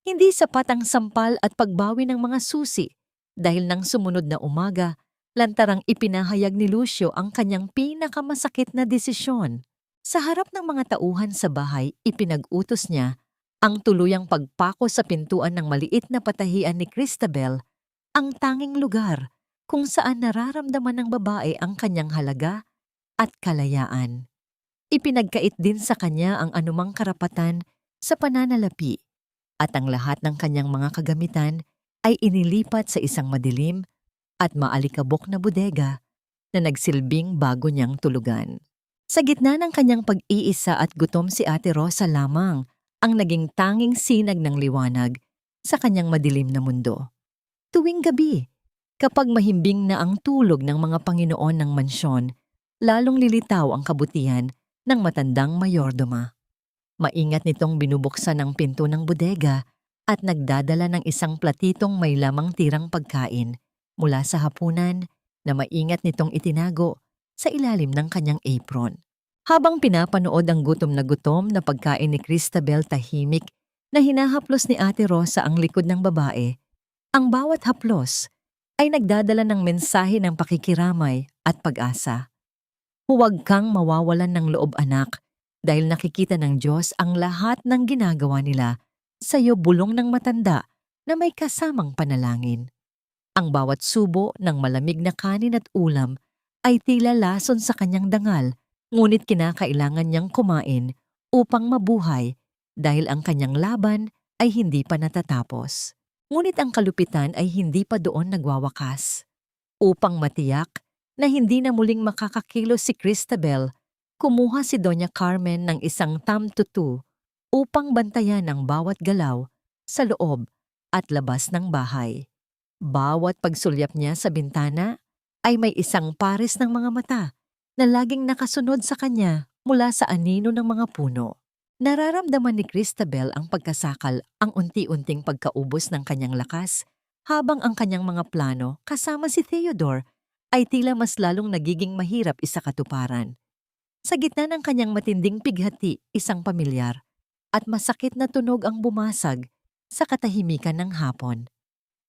Hindi sapat ang sampal at pagbawi ng mga susi dahil nang sumunod na umaga, lantarang ipinahayag ni Lucio ang kanyang pinakamasakit na desisyon. Sa harap ng mga tauhan sa bahay, ipinag-utos niya ang tuluyang pagpako sa pintuan ng maliit na patahian ni Christabel, ang tanging lugar kung saan nararamdaman ng babae ang kanyang halaga at kalayaan. Ipinagkait din sa kanya ang anumang karapatan sa pananalapi at ang lahat ng kanyang mga kagamitan ay inilipat sa isang madilim at maalikabok na bodega na nagsilbing bago niyang tulugan. Sa gitna ng kanyang pag-iisa at gutom, si Ate Rosa lamang ang naging tanging sinag ng liwanag sa kanyang madilim na mundo. Tuwing gabi, kapag mahimbing na ang tulog ng mga Panginoon ng mansyon, lalong lilitaw ang kabutihan ng matandang mayordoma. Maingat nitong binubuksan ang pinto ng bodega at nagdadala ng isang platitong may lamang tirang pagkain mula sa hapunan na maingat nitong itinago sa ilalim ng kanyang apron. Habang pinapanood ang gutom na pagkain ni Christabel, tahimik na hinahaplos ni Ate Rosa ang likod ng babae, ang bawat haplos ay nagdadala ng mensahe ng pakikiramay at pag-asa. Huwag kang mawawalan ng loob, anak, dahil nakikita ng Diyos ang lahat ng ginagawa nila sa iyo, bulong ng matanda na may kasamang panalangin. Ang bawat subo ng malamig na kanin at ulam ay tila lason sa kanyang dangal, ngunit kinakailangan niyang kumain upang mabuhay dahil ang kanyang laban ay hindi pa natatapos. Ngunit ang kalupitan ay hindi pa doon nagwawakas. Upang matiyak na hindi na muling makakakilos si Christabel, kumuha si Doña Carmen ng isang tamtutu upang bantayan ang bawat galaw sa loob at labas ng bahay. Bawat pagsulyap niya sa bintana ay may isang pares ng mga mata na laging nakasunod sa kanya mula sa anino ng mga puno. Nararamdaman ni Christabel ang pagkasakal, ang unti-unting pagkaubos ng kanyang lakas, habang ang kanyang mga plano kasama si Theodore ay tila mas lalong nagiging mahirap isakatuparan. Sa gitna ng kanyang matinding pighati, isang pamilyar at masakit na tunog ang bumasag sa katahimikan ng hapon.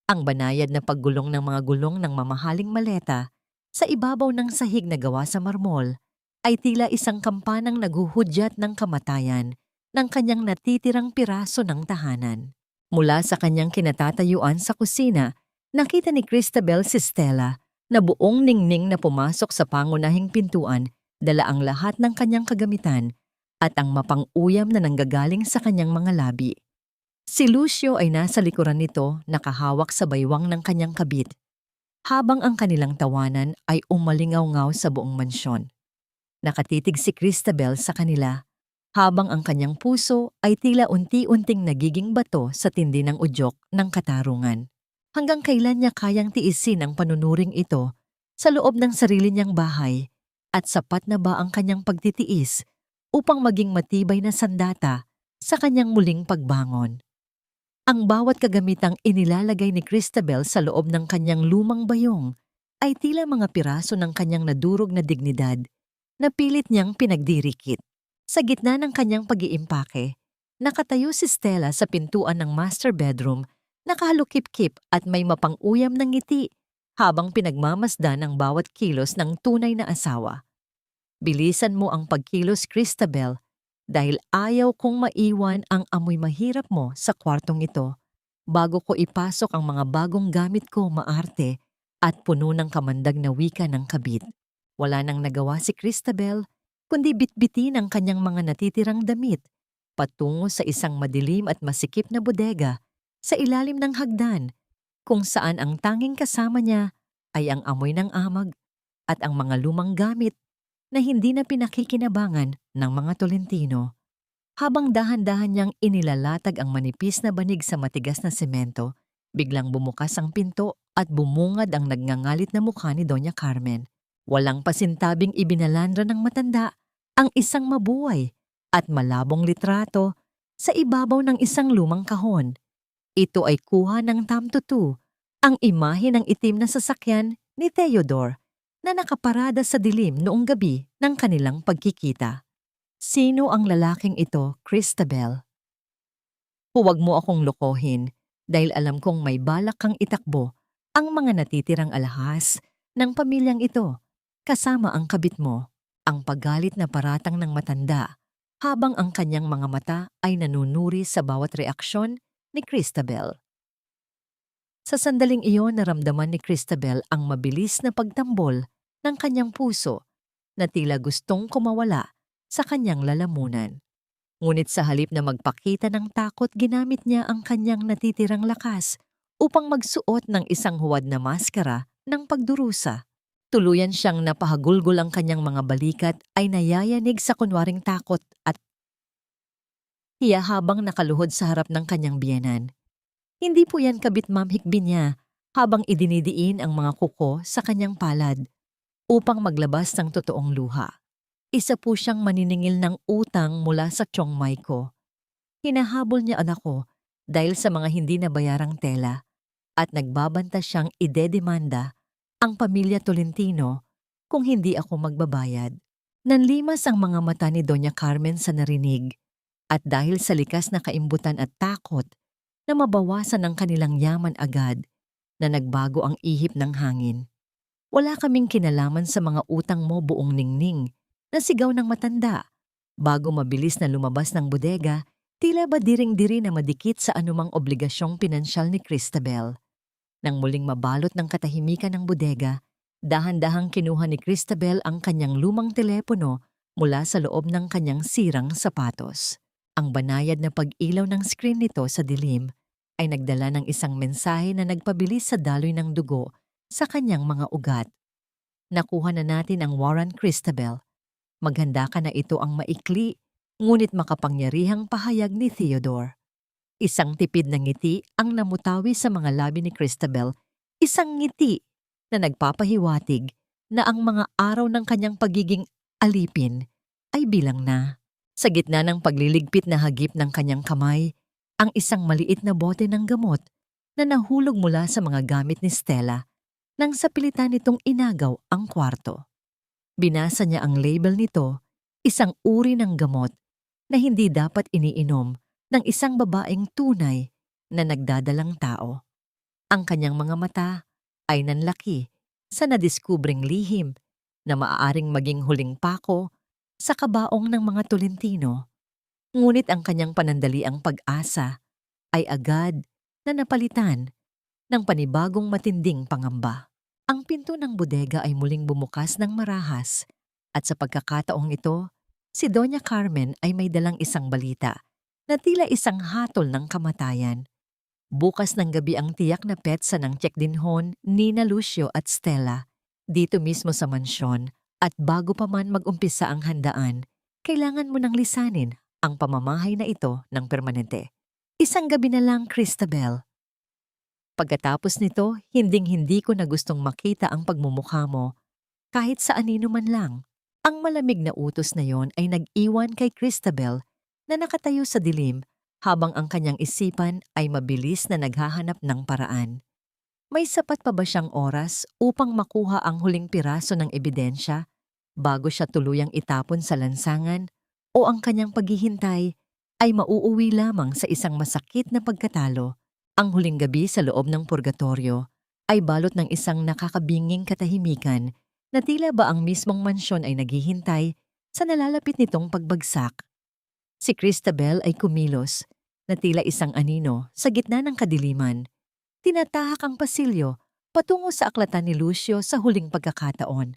Ang banayad na paggulong ng mga gulong ng mamahaling maleta sa ibabaw ng sahig na gawa sa marmol ay tila isang kampanang naghuhudyat ng kamatayan ng kanyang natitirang piraso ng tahanan. Mula sa kanyang kinatatayuan sa kusina, nakita ni Christabel si Stella na buong ningning na pumasok sa pangunahing pintuan, dala ang lahat ng kanyang kagamitan at ang mapang-uyam na nanggagaling sa kanyang mga labi. Si Lucio ay nasa likuran nito, nakahawak sa baywang ng kanyang kabit, habang ang kanilang tawanan ay umalingaw-ngaw sa buong mansyon. Nakatitig si Christabel sa kanila, habang ang kanyang puso ay tila unti-unting nagiging bato sa tindi ng udyok ng katarungan. Hanggang kailan niya kayang tiisin ang panunuring ito sa loob ng sarili niyang bahay, at sapat na ba ang kanyang pagtitiis upang maging matibay na sandata sa kanyang muling pagbangon? Ang bawat kagamitang inilalagay ni Christabel sa loob ng kanyang lumang bayong ay tila mga piraso ng kanyang nadurog na dignidad na pilit niyang pinagdirikit. Sa gitna ng kanyang pag-iimpake, nakatayo si Stella sa pintuan ng master bedroom, nakahalukip-kip at may mapang-uyam ng ngiti habang pinagmamasdan ang bawat kilos ng tunay na asawa. Bilisan mo ang pagkilos, Christabel, dahil ayaw kong maiwan ang amoy mahirap mo sa kwartong ito bago ko ipasok ang mga bagong gamit ko maarte at puno ng kamandag na wika ng kabit. Wala nang nagawa si Christabel kundi bitbitin ang kanyang mga natitirang damit patungo sa isang madilim at masikip na bodega sa ilalim ng hagdan kung saan ang tanging kasama niya ay ang amoy ng amag at ang mga lumang gamit na hindi na pinakikinabangan ng mga Tolentino. Habang dahan-dahan niyang inilalatag ang manipis na banig sa matigas na semento, biglang bumukas ang pinto at bumungad ang nagngangalit na mukha ni Doña Carmen. Walang pasintabing ibinalandra ng matanda ang isang mabuhay at malabong litrato sa ibabaw ng isang lumang kahon. Ito ay kuha ng tamtutu, ang imahe ng itim na sasakyan ni Theodore na nakaparada sa dilim noong gabi ng kanilang pagkikita. Sino ang lalaking ito, Christabel? Huwag mo akong lokohin dahil alam kong may balak kang itakbo ang mga natitirang alahas ng pamilyang ito kasama ang kabit mo. Ang pagalit na paratang ng matanda habang ang kanyang mga mata ay nanunuri sa bawat reaksyon ni Christabel. Sa sandaling iyon naramdaman ni Christabel ang mabilis na pagtambol ng kanyang puso na tila gustong kumawala sa kanyang lalamunan. Ngunit sa halip na magpakita ng takot, ginamit niya ang kanyang natitirang lakas upang magsuot ng isang huwad na maskara ng pagdurusa. Tuluyan siyang napahagulgol ang kanyang mga balikat ay nayayanig sa kunwaring takot at hiya habang nakaluhod sa harap ng kanyang biyenan. Hindi po yan kabit, Ma'am Hikbi niya habang idinidiin ang mga kuko sa kanyang palad upang maglabas ng totoong luha. Isa po siyang maniningil ng utang mula sa Chiang Mai ko. Hinahabol niya anak ko dahil sa mga hindi nabayarang tela at nagbabanta siyang idedemanda ang pamilya Tolentino kung hindi ako magbabayad. Nanlimas ang mga mata ni Doña Carmen sa narinig at dahil sa likas na kaimbutan at takot na mabawasan ang kanilang yaman agad na nagbago ang ihip ng hangin. Wala kaming kinalaman sa mga utang mo, buong ningning, na sigaw ng matanda. Bago mabilis na lumabas ng bodega, tila ba diring-diri na madikit sa anumang obligasyong pinansyal ni Christabel. Nang muling mabalot ng katahimikan ng bodega, dahan-dahang kinuha ni Christabel ang kanyang lumang telepono mula sa loob ng kanyang sirang sapatos. Ang banayad na pag-ilaw ng screen nito sa dilim ay nagdala ng isang mensahe na nagpabilis sa daloy ng dugo sa kanyang mga ugat. Nakuha na natin ang warrant, Christabel. Maghanda ka na, ito ang maikli, ngunit makapangyarihang pahayag ni Theodore. Isang tipid na ngiti ang namutawi sa mga labi ni Christabel, isang ngiti na nagpapahiwatig na ang mga araw ng kanyang pagiging alipin ay bilang na. Sa gitna ng pagliligpit na hagip ng kanyang kamay, ang isang maliit na bote ng gamot na nahulog mula sa mga gamit ni Stella nang sa pilitan nitong inagaw ang kwarto. Binasa niya ang label nito, isang uri ng gamot na hindi dapat iniinom ng isang babaeng tunay na nagdadalang tao. Ang kanyang mga mata ay nanlaki sa nadiskubring lihim na maaaring maging huling pako sa kabaong ng mga Tolentino. Ngunit ang kanyang panandaliang pag-asa ay agad na napalitan ng panibagong matinding pangamba. Ang pinto ng bodega ay muling bumukas ng marahas at sa pagkakataong ito, si Doña Carmen ay may dalang isang balita na tila isang hatol ng kamatayan. Bukas ng gabi ang tiyak na petsa ng Checkdinhon, Nina Lucio at Stella dito mismo sa mansyon, at bago pa man mag-umpisa ang handaan, kailangan mo nang lisanin ang pamamahay na ito ng permanente. Isang gabi na lang, Christabel. Pagkatapos nito, hinding-hindi ko na gustong makita ang pagmumukha mo kahit sa anino man lang. Ang malamig na utos na yon ay nag-iwan kay Christabel na nakatayo sa dilim habang ang kanyang isipan ay mabilis na naghahanap ng paraan. May sapat pa ba siyang oras upang makuha ang huling piraso ng ebidensya bago siya tuluyang itapon sa lansangan o ang kanyang paghihintay ay mauuwi lamang sa isang masakit na pagkatalo? Ang huling gabi sa loob ng purgatorio ay balot ng isang nakakabinging katahimikan na tila ba ang mismong mansyon ay naghihintay sa nalalapit nitong pagbagsak. Si Christabel ay kumilos na tila isang anino sa gitna ng kadiliman. Tinatahak ang pasilyo patungo sa aklatan ni Lucio sa huling pagkakataon.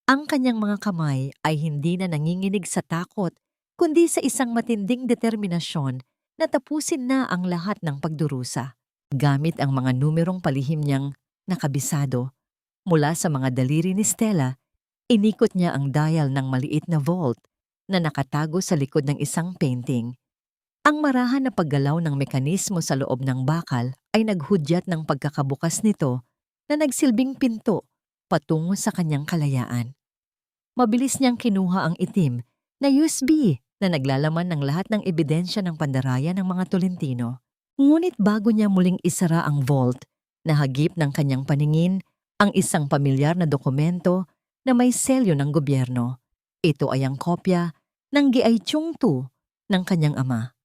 Ang kanyang mga kamay ay hindi na nanginginig sa takot, kundi sa isang matinding determinasyon na tapusin na ang lahat ng pagdurusa. Gamit ang mga numerong palihim niyang nakabisado mula sa mga daliri ni Stella, inikot niya ang dial ng maliit na vault na nakatago sa likod ng isang painting. Ang marahan na paggalaw ng mekanismo sa loob ng bakal ay naghudyat ng pagkakabukas nito na nagsilbing pinto patungo sa kanyang kalayaan. Mabilis niyang kinuha ang itim na USB na naglalaman ng lahat ng ebidensya ng pandaraya ng mga Tolentino. Ngunit bago niya muling isara ang vault, nahagip ng kanyang paningin ang isang pamilyar na dokumento na may selyo ng gobyerno. Ito ay ang kopya ng Giay Chung Tu ng kanyang ama.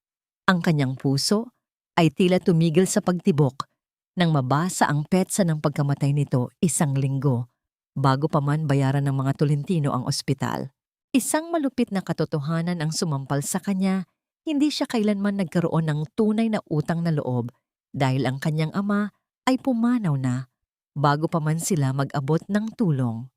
Ang kanyang puso ay tila tumigil sa pagtibok nang mabasa ang petsa ng pagkamatay nito 1 linggo bago pa man bayaran ng mga Tolentino ang ospital. Isang malupit na katotohanan ang sumampal sa kanya, hindi siya kailanman nagkaroon ng tunay na utang na loob dahil ang kanyang ama ay pumanaw na bago pa man sila mag-abot ng tulong.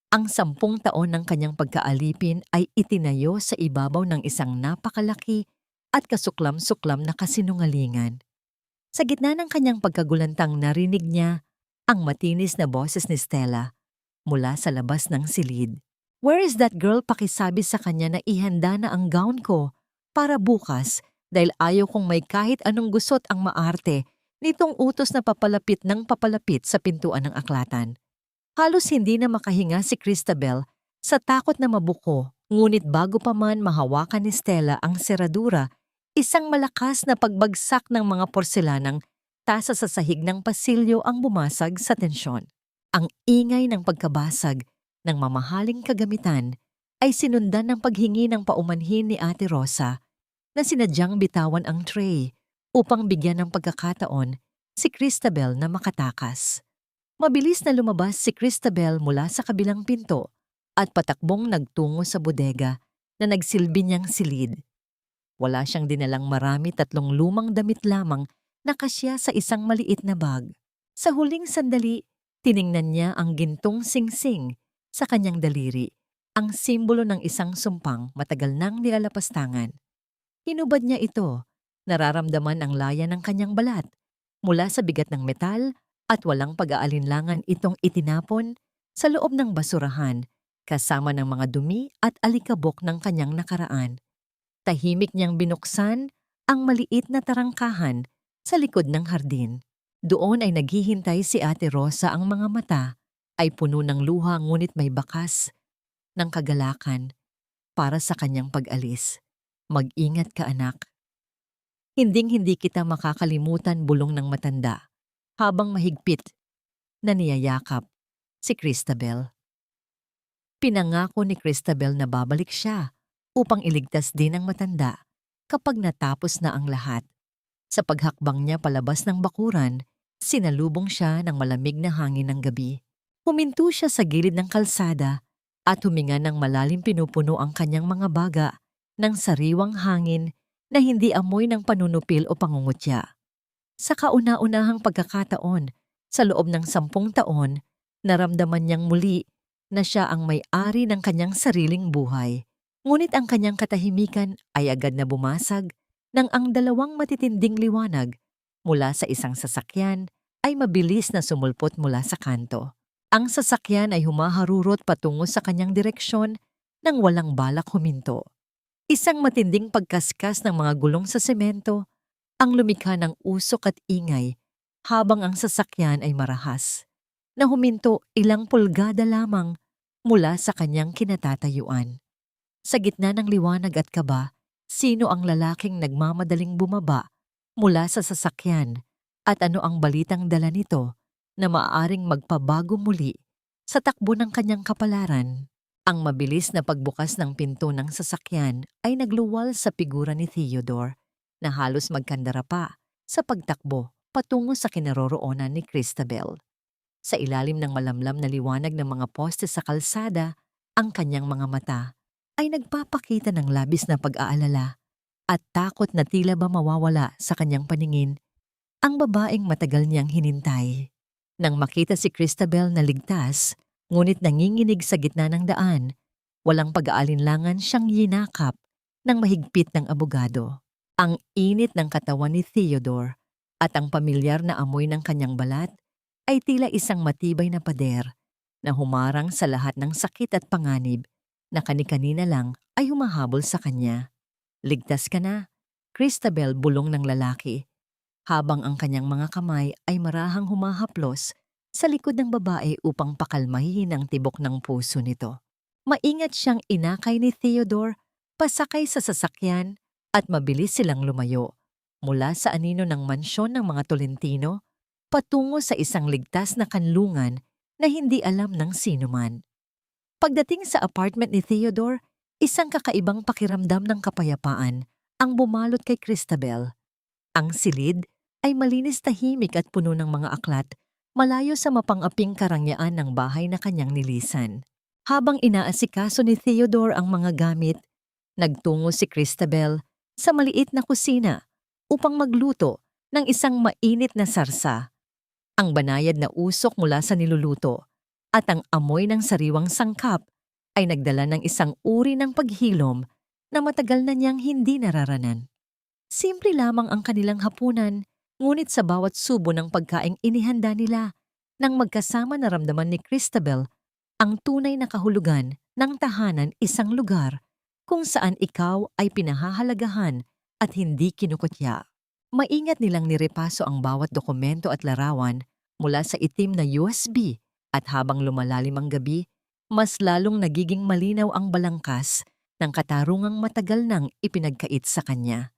Ang 10 taon ng kanyang pagkaalipin ay itinayo sa ibabaw ng isang napakalaki at kasuklam-suklam na kasinungalingan. Sa gitna ng kanyang pagkagulantang narinig niya ang matinis na boses ni Stella mula sa labas ng silid. "Where is that girl?" Pakisabi sa kanya na ihanda na ang gown ko para bukas dahil ayaw kong may kahit anong gusot ang maarte nitong utos na papalapit ng papalapit sa pintuan ng aklatan. Halos hindi na makahinga si Christabel sa takot na mabuko, ngunit bago pa man mahawakan ni Stella ang seradura, isang malakas na pagbagsak ng mga porselanang tasa sa sahig ng pasilyo ang bumasag sa tensyon. Ang ingay ng pagkabasag ng mamahaling kagamitan ay sinundan ng paghingi ng paumanhin ni Ate Rosa na sinadyang bitawan ang tray upang bigyan ng pagkakataon si Christabel na makatakas. Mabilis na lumabas si Christabel mula sa kabilang pinto at patakbong nagtungo sa bodega na nagsilbi niyang silid. Wala siyang dinalang marami, 3 lumang damit lamang na kasya sa isang maliit na bag. Sa huling sandali, tiningnan niya ang gintong singsing sa kanyang daliri, ang simbolo ng isang sumpang matagal nang nilalapastangan. Hinubad niya ito, nararamdaman ang laya ng kanyang balat. Mula sa bigat ng metal at walang pag-aalinlangan itong itinapon sa loob ng basurahan kasama ng mga dumi at alikabok ng kanyang nakaraan. Tahimik niyang binuksan ang maliit na tarangkahan sa likod ng hardin. Doon ay naghihintay si Ate Rosa, ang mga mata ay puno ng luha ngunit may bakas ng kagalakan para sa kanyang pag-alis. "Mag-ingat ka, anak. Hinding-hindi kita makakalimutan," bulong ng matanda habang mahigpit na niyayakap si Christabel. Pinangako ni Christabel na babalik siya upang iligtas din ang matanda kapag natapos na ang lahat. Sa paghakbang niya palabas ng bakuran, sinalubong siya ng malamig na hangin ng gabi. Huminto siya sa gilid ng kalsada at huminga ng malalim, pinupuno ang kanyang mga baga ng sariwang hangin na hindi amoy ng panunupil o pangungutya. Sa kauna-unahang pagkakataon, sa loob ng 10 taon, naramdaman niyang muli na siya ang may-ari ng kanyang sariling buhay. Ngunit ang kanyang katahimikan ay agad na bumasag nang ang 2 matitinding liwanag mula sa isang sasakyan ay mabilis na sumulpot mula sa kanto. Ang sasakyan ay humaharurot patungo sa kanyang direksyon nang walang balak huminto. Isang matinding pagkaskas ng mga gulong sa semento ang lumikha ng usok at ingay habang ang sasakyan ay marahas na huminto ilang pulgada lamang mula sa kanyang kinatatayuan. Sa gitna ng liwanag at kaba, sino ang lalaking nagmamadaling bumaba mula sa sasakyan at ano ang balitang dala nito na maaaring magpabago muli sa takbo ng kanyang kapalaran. Ang mabilis na pagbukas ng pinto ng sasakyan ay nagluwal sa figura ni Theodore na halos magkandara pa sa pagtakbo patungo sa kinaroroonan ni Christabel. Sa ilalim ng malamlam na liwanag ng mga poste sa kalsada, ang kanyang mga mata ay nagpapakita ng labis na pag-aalala at takot na tila ba mawawala sa kanyang paningin ang babaeng matagal niyang hinintay. Nang makita si Christabel na ligtas, ngunit nanginginig sa gitna ng daan, walang pag-aalinlangan siyang yinakap ng mahigpit ng abogado. Ang init ng katawan ni Theodore at ang pamilyar na amoy ng kanyang balat ay tila isang matibay na pader na humarang sa lahat ng sakit at panganib na kani-kanina lang ay humahabol sa kanya. "Ligtas ka na, Christabel," bulong ng lalaki, habang ang kanyang mga kamay ay marahang humahaplos sa likod ng babae upang pakalmahin ang tibok ng puso nito. Maingat siyang inakay ni Theodore pasakay sa sasakyan at mabilis silang lumayo mula sa anino ng mansyon ng mga Tolentino patungo sa isang ligtas na kanlungan na hindi alam ng sinuman. Pagdating sa apartment ni Theodore, isang kakaibang pakiramdam ng kapayapaan ang bumalot kay Christabel. Ang silid ay malinis, tahimik at puno ng mga aklat, malayo sa mapang-aping karangyaan ng bahay na kanyang nilisan. Habang inaasikaso ni Theodore ang mga gamit, nagtungo si Christabel sa maliit na kusina upang magluto ng isang mainit na sarsa. Ang banayad na usok mula sa niluluto at ang amoy ng sariwang sangkap ay nagdala ng isang uri ng paghilom na matagal na niyang hindi nararanan. Simple lamang ang kanilang hapunan, ngunit sa bawat subo ng pagkaing inihanda nila, nang magkasama naramdaman ni Christabel ang tunay na kahulugan ng tahanan, isang lugar kung saan ikaw ay pinahahalagahan at hindi kinukutya. Maingat nilang nirepaso ang bawat dokumento at larawan mula sa itim na USB at habang lumalalim ang gabi, mas lalong nagiging malinaw ang balangkas ng katarungang matagal nang ipinagkait sa kanya.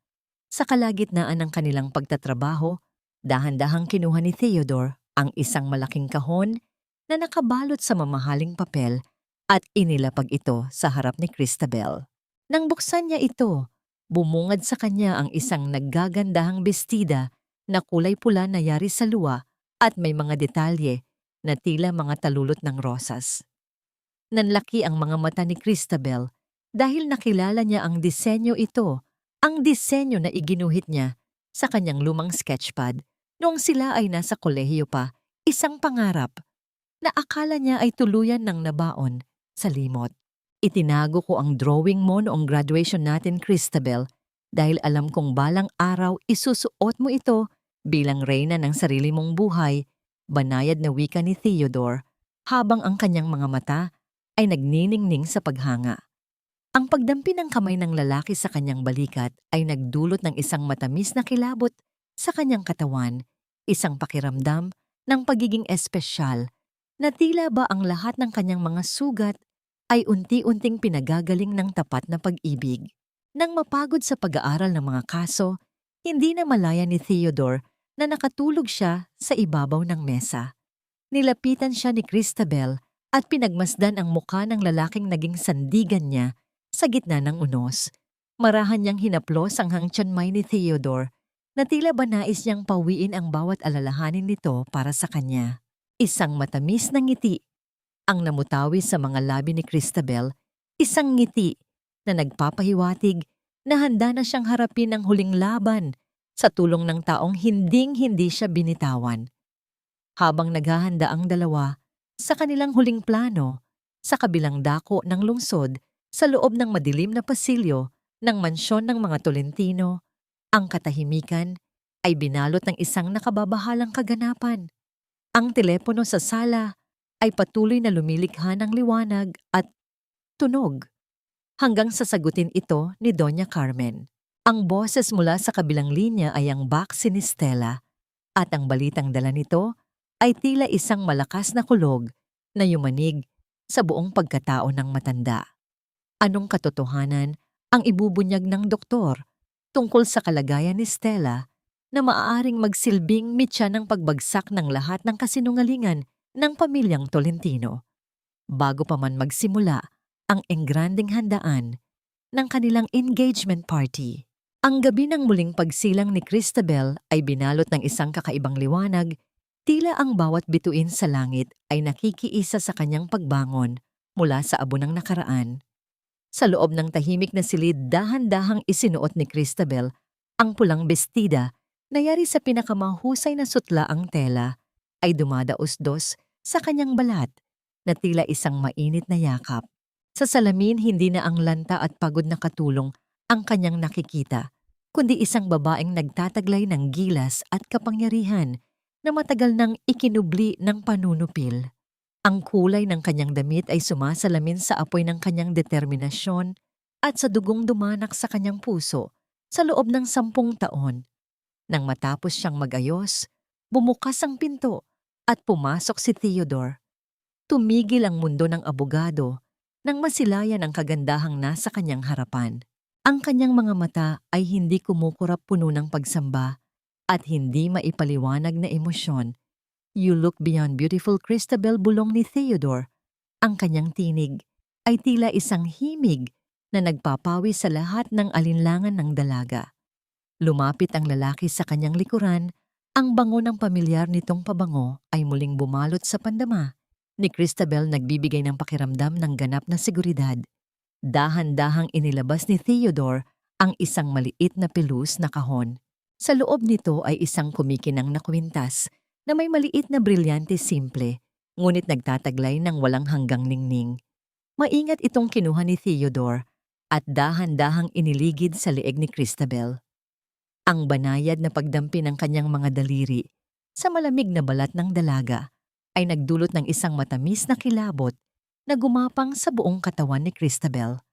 Sa kalagitnaan ng kanilang pagtatrabaho, dahan-dahang kinuha ni Theodore ang isang malaking kahon na nakabalot sa mamahaling papel at inilapag ito sa harap ni Christabel. Nang buksan niya ito, bumungad sa kanya ang isang naggagandahang bestida na kulay pula na yari sa luwa at may mga detalye na tila mga talulot ng rosas. Nanlaki ang mga mata ni Christabel dahil nakilala niya ang disenyo ito, ang disenyo na iginuhit niya sa kanyang lumang sketchpad noong sila ay nasa kolehiyo pa, isang pangarap na akala niya ay tuluyan ng nabaon sa limot. "Itinago ko ang drawing mo noong graduation natin, Christabel, dahil alam kong balang araw isusuot mo ito bilang reyna ng sarili mong buhay," banayad na wika ni Theodore habang ang kanyang mga mata ay nagniningning sa paghanga. Ang pagdampi ng kamay ng lalaki sa kanyang balikat ay nagdulot ng isang matamis na kilabot sa kanyang katawan, isang pakiramdam ng pagiging espesyal na tila ba ang lahat ng kanyang mga sugat ay unti-unting pinagagaling ng tapat na pag-ibig. Nang mapagod sa pag-aaral ng mga kaso, hindi na malaya ni Theodore na nakatulog siya sa ibabaw ng mesa. Nilapitan siya ni Christabel at pinagmasdan ang mukha ng lalaking naging sandigan niya sa gitna ng unos. Marahan niyang hinaplos ang hangtiyanmay ni Theodore na tila ba nais niyang pawiin ang bawat alalahanin nito para sa kanya. Isang matamis na ngiti ang namutawi sa mga labi ni Christabel, isang ngiti na nagpapahiwatig na handa na siyang harapin ang huling laban sa tulong ng taong hinding-hindi siya binitawan. Habang naghahanda ang dalawa sa kanilang huling plano, sa kabilang dako ng lungsod, sa loob ng madilim na pasilyo ng mansyon ng mga Tolentino, ang katahimikan ay binalot ng isang nakababahalang kaganapan. Ang telepono sa sala ay patuloy na lumilikha ng liwanag at tunog hanggang sa sagutin ito ni Doña Carmen. Ang boses mula sa kabilang linya ay ang baksi ni Stella at ang balitang dala nito ay tila isang malakas na kulog na yumanig sa buong pagkatao ng matanda. Anong katotohanan ang ibubunyag ng doktor tungkol sa kalagayan ni Stella na maaaring magsilbing mitya ng pagbagsak ng lahat ng kasinungalingan ng pamilyang Tolentino. Bago pa man magsimula ang engranding handaan ng kanilang engagement party. Ang gabi ng muling pagsilang ni Cristabel ay binalot ng isang kakaibang liwanag, tila ang bawat bituin sa langit ay nakikiisa sa kanyang pagbangon mula sa abo ng nakaraan. Sa loob ng tahimik na silid, dahan-dahang isinuot ni Cristabel ang pulang bestida na yari sa pinakamahusay na sutla ang tela ay dumadaos-dos sa kanyang balat na tila isang mainit na yakap. Sa salamin, hindi na ang lanta at pagod na katulong ang kanyang nakikita, kundi isang babaeng nagtataglay ng gilas at kapangyarihan na matagal nang ikinubli ng panunupil. Ang kulay ng kanyang damit ay sumasalamin sa apoy ng kanyang determinasyon at sa dugong dumanak sa kanyang puso sa loob ng 10 taon. Nang matapos siyang magayos, bumukas ang pinto at pumasok si Theodore. Tumigil ang mundo ng abogado nang masilayan ang kagandahang nasa kanyang harapan. Ang kanyang mga mata ay hindi kumukurap puno ng pagsamba at hindi maipaliwanag na emosyon. "You look beyond beautiful, Cristabel," bulong ni Theodore. Ang kanyang tinig ay tila isang himig na nagpapawi sa lahat ng alinlangan ng dalaga. Lumapit ang lalaki sa kanyang likuran, ang bango ng pamilyar nitong pabango ay muling bumalot sa pandama ni Cristabel, nagbibigay ng pakiramdam ng ganap na seguridad. Dahan-dahang inilabas ni Theodore ang isang maliit na pilus na kahon. Sa loob nito ay isang kumikinang na kwintas na may maliit na brilyante simple, ngunit nagtataglay ng walang hanggang ningning. Maingat itong kinuha ni Theodore at dahan-dahang iniligid sa leeg ni Cristabel. Ang banayad na pagdampi ng kanyang mga daliri sa malamig na balat ng dalaga ay nagdulot ng isang matamis na kilabot na gumapang sa buong katawan ni Cristabel.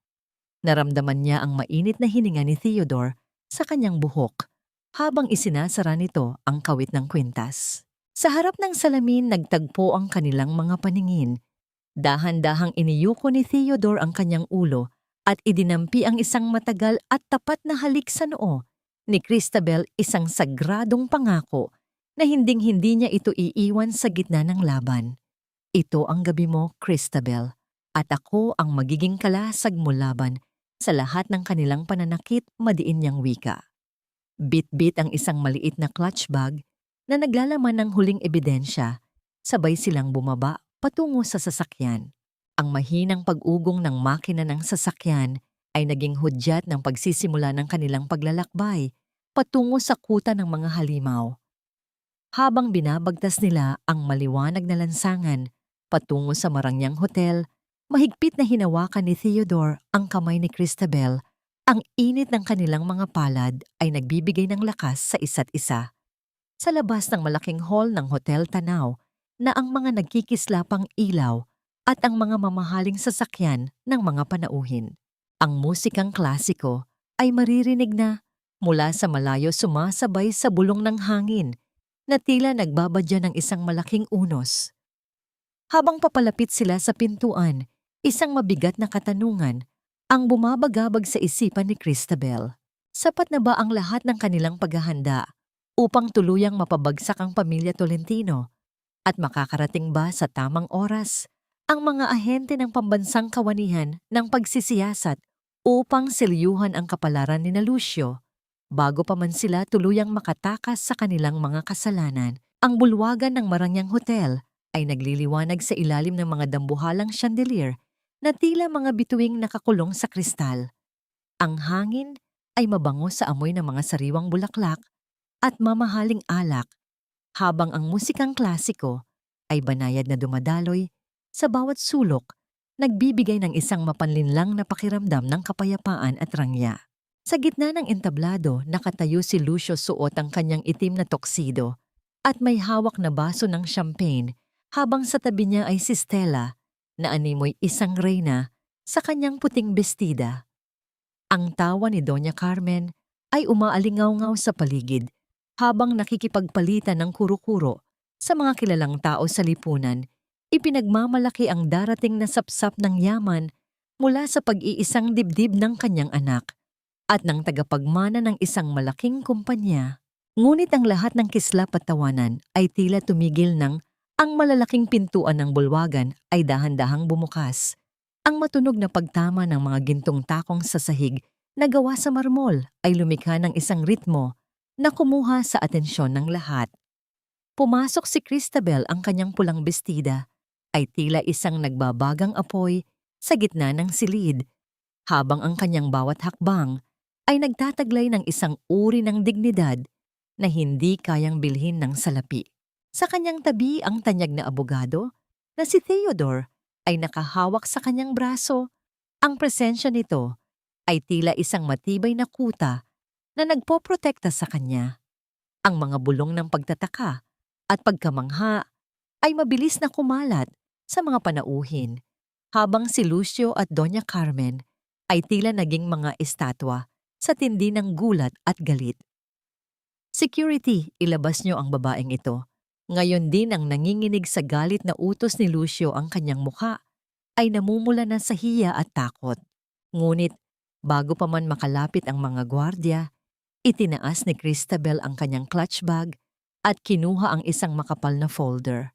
Naramdaman niya ang mainit na hininga ni Theodore sa kanyang buhok habang isinasara nito ang kawit ng kwintas. Sa harap ng salamin, nagtagpo ang kanilang mga paningin. Dahan-dahang iniyuko ni Theodore ang kanyang ulo at idinampi ang isang matagal at tapat na halik sa noo ni Cristabel, isang sagradong pangako na hinding-hindi niya ito iiwan sa gitna ng laban. "Ito ang gabi mo, Cristabel, at ako ang magiging kalasag mo laban sa lahat ng kanilang pananakit," madiin niyang wika. Bit-bit ang isang maliit na clutch bag na naglalaman ng huling ebidensya. Sabay silang bumaba patungo sa sasakyan. Ang mahinang pag-ugong ng makina ng sasakyan ay naging hudyat ng pagsisimula ng kanilang paglalakbay patungo sa kuta ng mga halimaw. Habang binabagtas nila ang maliwanag na lansangan patungo sa Marangyang Hotel, mahigpit na hinawakan ni Theodore ang kamay ni Cristabel. Ang init ng kanilang mga palad ay nagbibigay ng lakas sa isa't isa. Sa labas ng malaking hall ng Hotel Tanaw na ang mga nagkikislapang ilaw at ang mga mamahaling sasakyan ng mga panauhin. Ang musikang klasiko ay maririnig na mula sa malayo, sumasabay sa bulong ng hangin na tila nagbabadya ng isang malaking unos. Habang papalapit sila sa pintuan, isang mabigat na katanungan ang bumabagabag sa isipan ni Cristabel. Sapat na ba ang lahat ng kanilang paghahanda upang tuluyang mapabagsak ang pamilya Tolentino? At makakarating ba sa tamang oras ang mga ahente ng pambansang kawanihan ng pagsisiyasat upang selyuhan ang kapalaran ni Lucio? Bago pa man sila tuluyang makatakas sa kanilang mga kasalanan, ang bulwagan ng Marangyang Hotel ay nagliliwanag sa ilalim ng mga dambuhalang chandelier na tila mga bituing nakakulong sa kristal. Ang hangin ay mabango sa amoy ng mga sariwang bulaklak at mamahaling alak, habang ang musikang klasiko ay banayad na dumadaloy sa bawat sulok, nagbibigay ng isang mapanlinlang na pakiramdam ng kapayapaan at rangya. Sa gitna ng entablado, nakatayo si Lucio, suot ang kanyang itim na tuxedo at may hawak na baso ng champagne, habang sa tabi niya ay si Stella na animoy isang reyna sa kanyang puting bestida. Ang tawa ni Doña Carmen ay umaalingaw-ngaw sa paligid habang nakikipagpalitan ng kuro-kuro sa mga kilalang tao sa lipunan. Ipinagmamalaki ang darating na sapsap ng yaman mula sa pag-iisang dibdib ng kanyang anak at ng tagapagmana ng isang malaking kumpanya. Ngunit ang lahat ng kislap at tawanan ay tila tumigil nang ang malalaking pintuan ng bulwagan ay dahan-dahang bumukas. Ang matunog na pagtama ng mga gintong takong sa sahig na gawa sa marmol ay lumikha ng isang ritmo na kumuha sa atensyon ng lahat. Pumasok si Christabel, ang kanyang pulang bestida ay tila isang nagbabagang apoy sa gitna ng silid, habang ang kanyang bawat hakbang ay nagtataglay ng isang uri ng dignidad na hindi kayang bilhin ng salapi. Sa kanyang tabi ang tanyag na abogado na si Theodore ay nakahawak sa kanyang braso. Ang presensya nito ay tila isang matibay na kuta na nagpoprotekta sa kanya. Ang mga bulong ng pagtataka at pagkamangha ay mabilis na kumalat sa mga panauhin, habang si Lucio at Doña Carmen ay tila naging mga estatwa sa tindi ng gulat at galit. "Security, ilabas niyo ang babaeng ito." Ngayon din ang nanginginig sa galit na utos ni Lucio, ang kanyang mukha ay namumula na sa hiya at takot. Ngunit bago pa man makalapit ang mga gwardya, itinaas ni Christabel ang kanyang clutch bag at kinuha ang isang makapal na folder.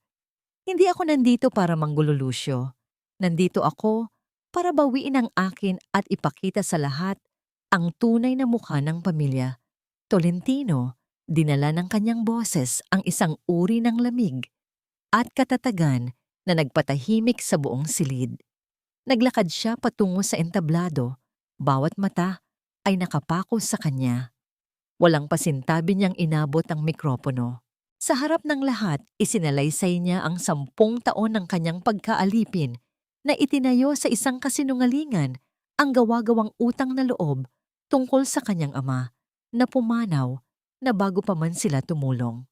"Hindi ako nandito para manggulo, Lucio. Nandito ako para bawiin ang akin at ipakita sa lahat ang tunay na mukha ng pamilya Tolentino." Dinala ng kanyang boses ang isang uri ng lamig at katatagan na nagpatahimik sa buong silid. Naglakad siya patungo sa entablado, bawat mata ay nakapako sa kanya. Walang pasintabi niyang inabot ang mikropono. Sa harap ng lahat, isinalaysay niya ang 10 taon ng kanyang pagkaalipin na itinayo sa isang kasinungalingan, ang gawa-gawang utang na loob tungkol sa kanyang ama na pumanaw na bago pa man sila tumulong.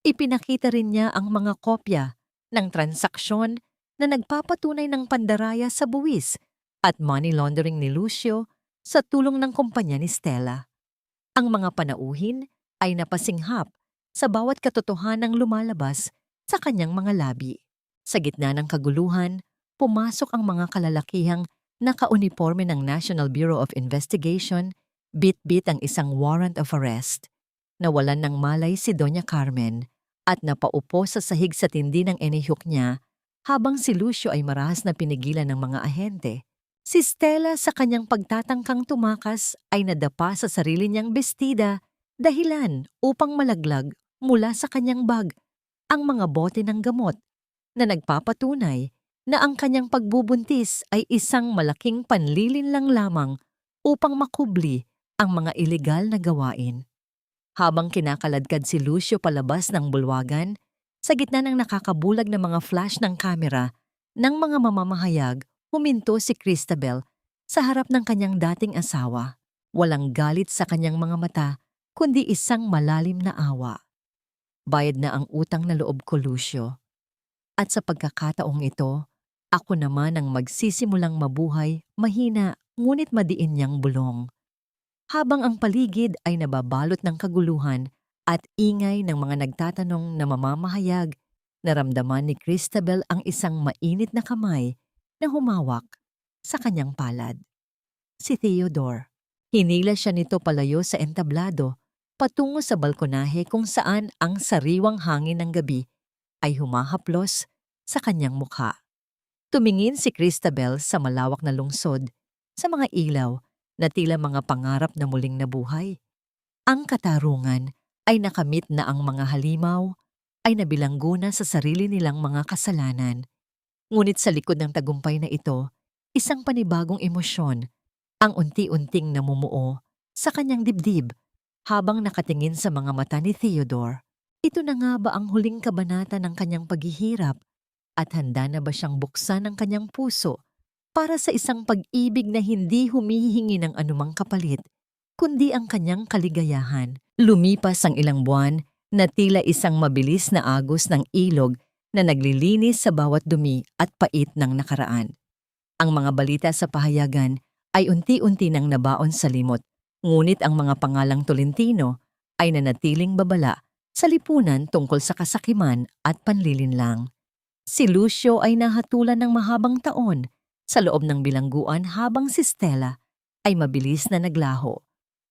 Ipinakita rin niya ang mga kopya ng transaksyon na nagpapatunay ng pandaraya sa buwis at money laundering ni Lucio sa tulong ng kumpanya ni Stella. Ang mga panauhin ay napasinghap sa bawat katotohanang lumalabas sa kanyang mga labi. Sa gitna ng kaguluhan, pumasok ang mga kalalakihang nakauniforme ng National Bureau of Investigation. Bit-bit ang isang warrant of arrest. Nawalan ng malay si Doña Carmen at napaupo sa sahig sa tindi ng inihok niya, habang si Lucio ay marahas na pinigilan ng mga ahente. Si Stella, sa kanyang pagtatangkang tumakas, ay nadapa sa sarili niyang bestida, dahilan upang malaglag mula sa kanyang bag ang mga bote ng gamot na nagpapatunay na ang kanyang pagbubuntis ay isang malaking panlilinlang lamang upang makubli ang mga ilegal na gawain. Habang kinakaladkad si Lucio palabas ng bulwagan, sa gitna ng nakakabulag na mga flash ng kamera ng mga mamamahayag, huminto si Christabel sa harap ng kanyang dating asawa. Walang galit sa kanyang mga mata, kundi isang malalim na awa. "Bayad na ang utang na loob ko, Lucio. At sa pagkakataong ito, ako naman ang magsisimulang mabuhay, mahina ngunit madiin niyang bulong." Habang ang paligid ay nababalot ng kaguluhan at ingay ng mga nagtatanong na mamamahayag, naramdaman ni Christabel ang isang mainit na kamay na humawak sa kanyang palad. Si Theodore. Hinila siya nito palayo sa entablado, patungo sa balkonahe kung saan ang sariwang hangin ng gabi ay humahaplos sa kanyang mukha. Tumingin si Christabel sa malawak na lungsod, sa mga ilaw na tila mga pangarap na muling nabuhay. Ang katarungan ay nakamit na, ang mga halimaw ay nabilanggo na sa sarili nilang mga kasalanan. Ngunit sa likod ng tagumpay na ito, isang panibagong emosyon ang unti-unting namumuo sa kanyang dibdib habang nakatingin sa mga mata ni Theodore. Ito na nga ba ang huling kabanata ng kanyang paghihirap, at handa na ba siyang buksan ang kanyang puso para sa isang pag-ibig na hindi humihingi ng anumang kapalit, kundi ang kanyang kaligayahan? Lumipas ang ilang buwan na tila isang mabilis na agos ng ilog na naglilinis sa bawat dumi at pait ng nakaraan. Ang mga balita sa pahayagan ay unti-unti nang nabaon sa limot, ngunit ang mga pangalang Tolentino ay nanatiling babala sa lipunan tungkol sa kasakiman at panlilinlang. Si Lucio ay nahatulan ng mahabang taon sa loob ng bilangguan, habang si Stella ay mabilis na naglaho.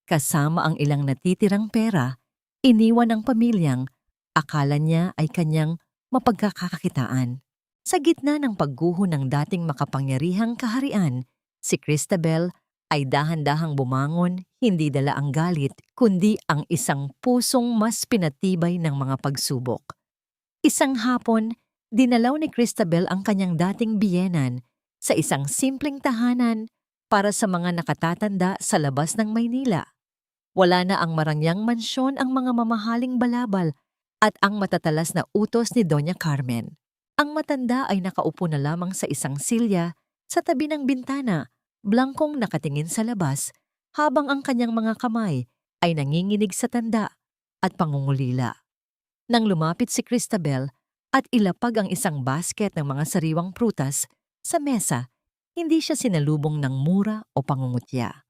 Kasama ang ilang natitirang pera, Iniwan ang pamilyang akala niya ay kanyang mapagkakakitaan. Sa gitna ng pagguho ng dating makapangyarihang kaharian, si Christabel ay dahan-dahang bumangon, hindi dala ang galit, kundi ang isang pusong mas pinatibay ng mga pagsubok. Isang hapon, dinalaw ni Christabel ang kanyang dating biyenan sa isang simpleng tahanan para sa mga nakatatanda sa labas ng Maynila. Wala na ang marangyang mansyon, ang mga mamahaling balabal at ang matatalas na utos ni Doña Carmen. Ang matanda ay nakaupo na lamang sa isang silya sa tabi ng bintana, blangkong nakatingin sa labas, habang ang kanyang mga kamay ay nanginginig sa tanda at pangungulila. Nang lumapit si Christabel at ilapag ang isang basket ng mga sariwang prutas sa mesa, hindi siya sinalubong ng mura o pangungutya.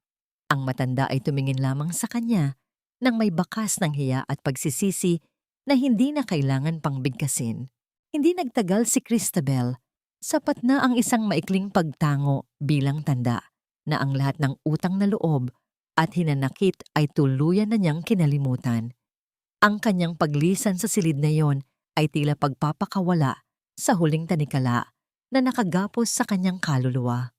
Ang matanda ay tumingin lamang sa kanya nang may bakas ng hiya at pagsisisi na hindi na kailangan pang bigkasin. Hindi nagtagal si Christabel, sapat na ang isang maikling pagtango bilang tanda na ang lahat ng utang na loob at hinanakit ay tuluyan na niyang kinalimutan. Ang kanyang paglisan sa silid na iyon ay tila pagpapakawala sa huling tanikala na nakagapos sa kanyang kaluluwa.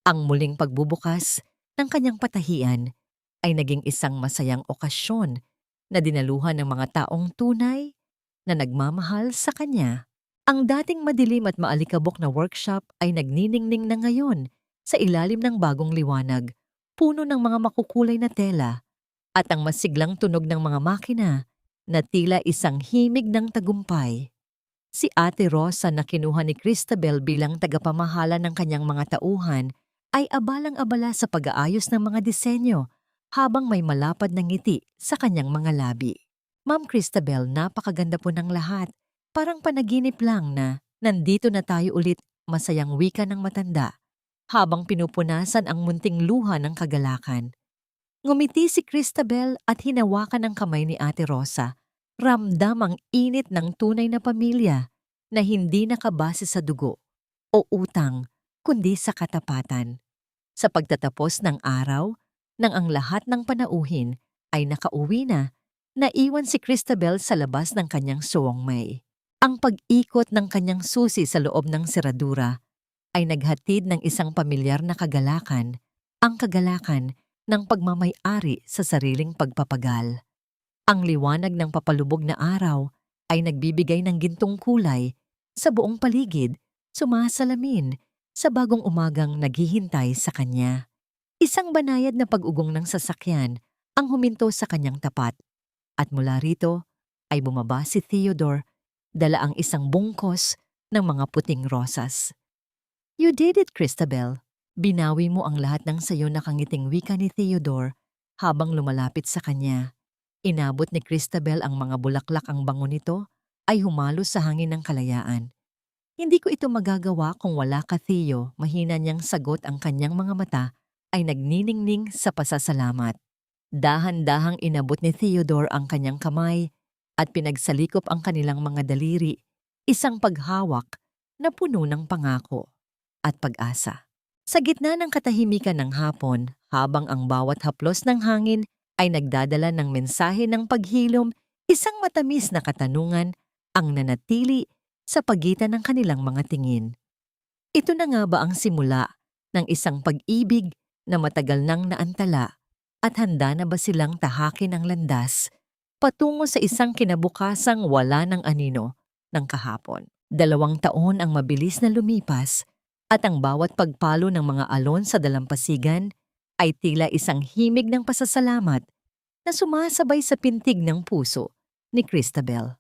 Ang muling pagbubukas ng kanyang patahian ay naging isang masayang okasyon na dinaluhan ng mga taong tunay na nagmamahal sa kanya. Ang dating madilim at maalikabok na workshop ay nagniningning na ngayon sa ilalim ng bagong liwanag, puno ng mga makukulay na tela at ang masiglang tunog ng mga makina na tila isang himig ng tagumpay. Si Ate Rosa na kinuha ni Christabel bilang tagapamahala ng kanyang mga tauhan ay abalang-abala sa pag-aayos ng mga disenyo habang may malapad na ngiti sa kanyang mga labi. Ma'am Christabel, napakaganda po ng lahat. Parang panaginip lang na nandito na tayo ulit, masayang wika ng matanda, habang pinupunasan ang munting luha ng kagalakan. Ngumiti si Christabel at hinawakan ang kamay ni Ate Rosa. Ramdam ang init ng tunay na pamilya na hindi nakabase sa dugo o utang, kundi sa katapatan. Sa pagtatapos ng araw, nang ang lahat ng panauhin ay nakauwi na, naiwan si Christabel sa labas ng kanyang suwangmay. Ang pag-ikot ng kanyang susi sa loob ng seradura ay naghatid ng isang pamilyar na kagalakan, ang kagalakan ng pagmamay-ari sa sariling pagpapagal. Ang liwanag ng papalubog na araw ay nagbibigay ng gintong kulay sa buong paligid, sumasalamin sa bagong umagang naghihintay sa kanya. Isang banayad na pag-ugong ng sasakyan ang huminto sa kanyang tapat at mula rito ay bumaba si Theodore, dala ang isang bungkos ng mga puting rosas. "You did it, Christabel." Binawi mo ang lahat ng sayo nakangiting wika ni Theodore habang lumalapit sa kanya. Inabot ni Christabel ang mga bulaklak, ang bango nito ay humalo sa hangin ng kalayaan. "Hindi ko ito magagawa kung wala ka, Theo." Mahina niyang sagot, ang kanyang mga mata ay nagniningning sa pasasalamat. Dahan-dahang inabot ni Theodore ang kanyang kamay at pinagsalikop ang kanilang mga daliri, isang paghawak na puno ng pangako at pag-asa. Sa gitna ng katahimikan ng hapon, habang ang bawat haplos ng hangin ay nagdadala ng mensahe ng paghilom, isang matamis na katanungan ang nanatili sa pagitan ng kanilang mga tingin. Ito na nga ba ang simula ng isang pag-ibig na matagal nang naantala at handa na ba silang tahakin ang landas patungo sa isang kinabukasang wala ng anino ng kahapon? 2 taon ang mabilis na lumipas at ang bawat pagpalo ng mga alon sa dalampasigan ay tila isang himig ng pasasalamat na sumasabay sa pintig ng puso ni Christabel.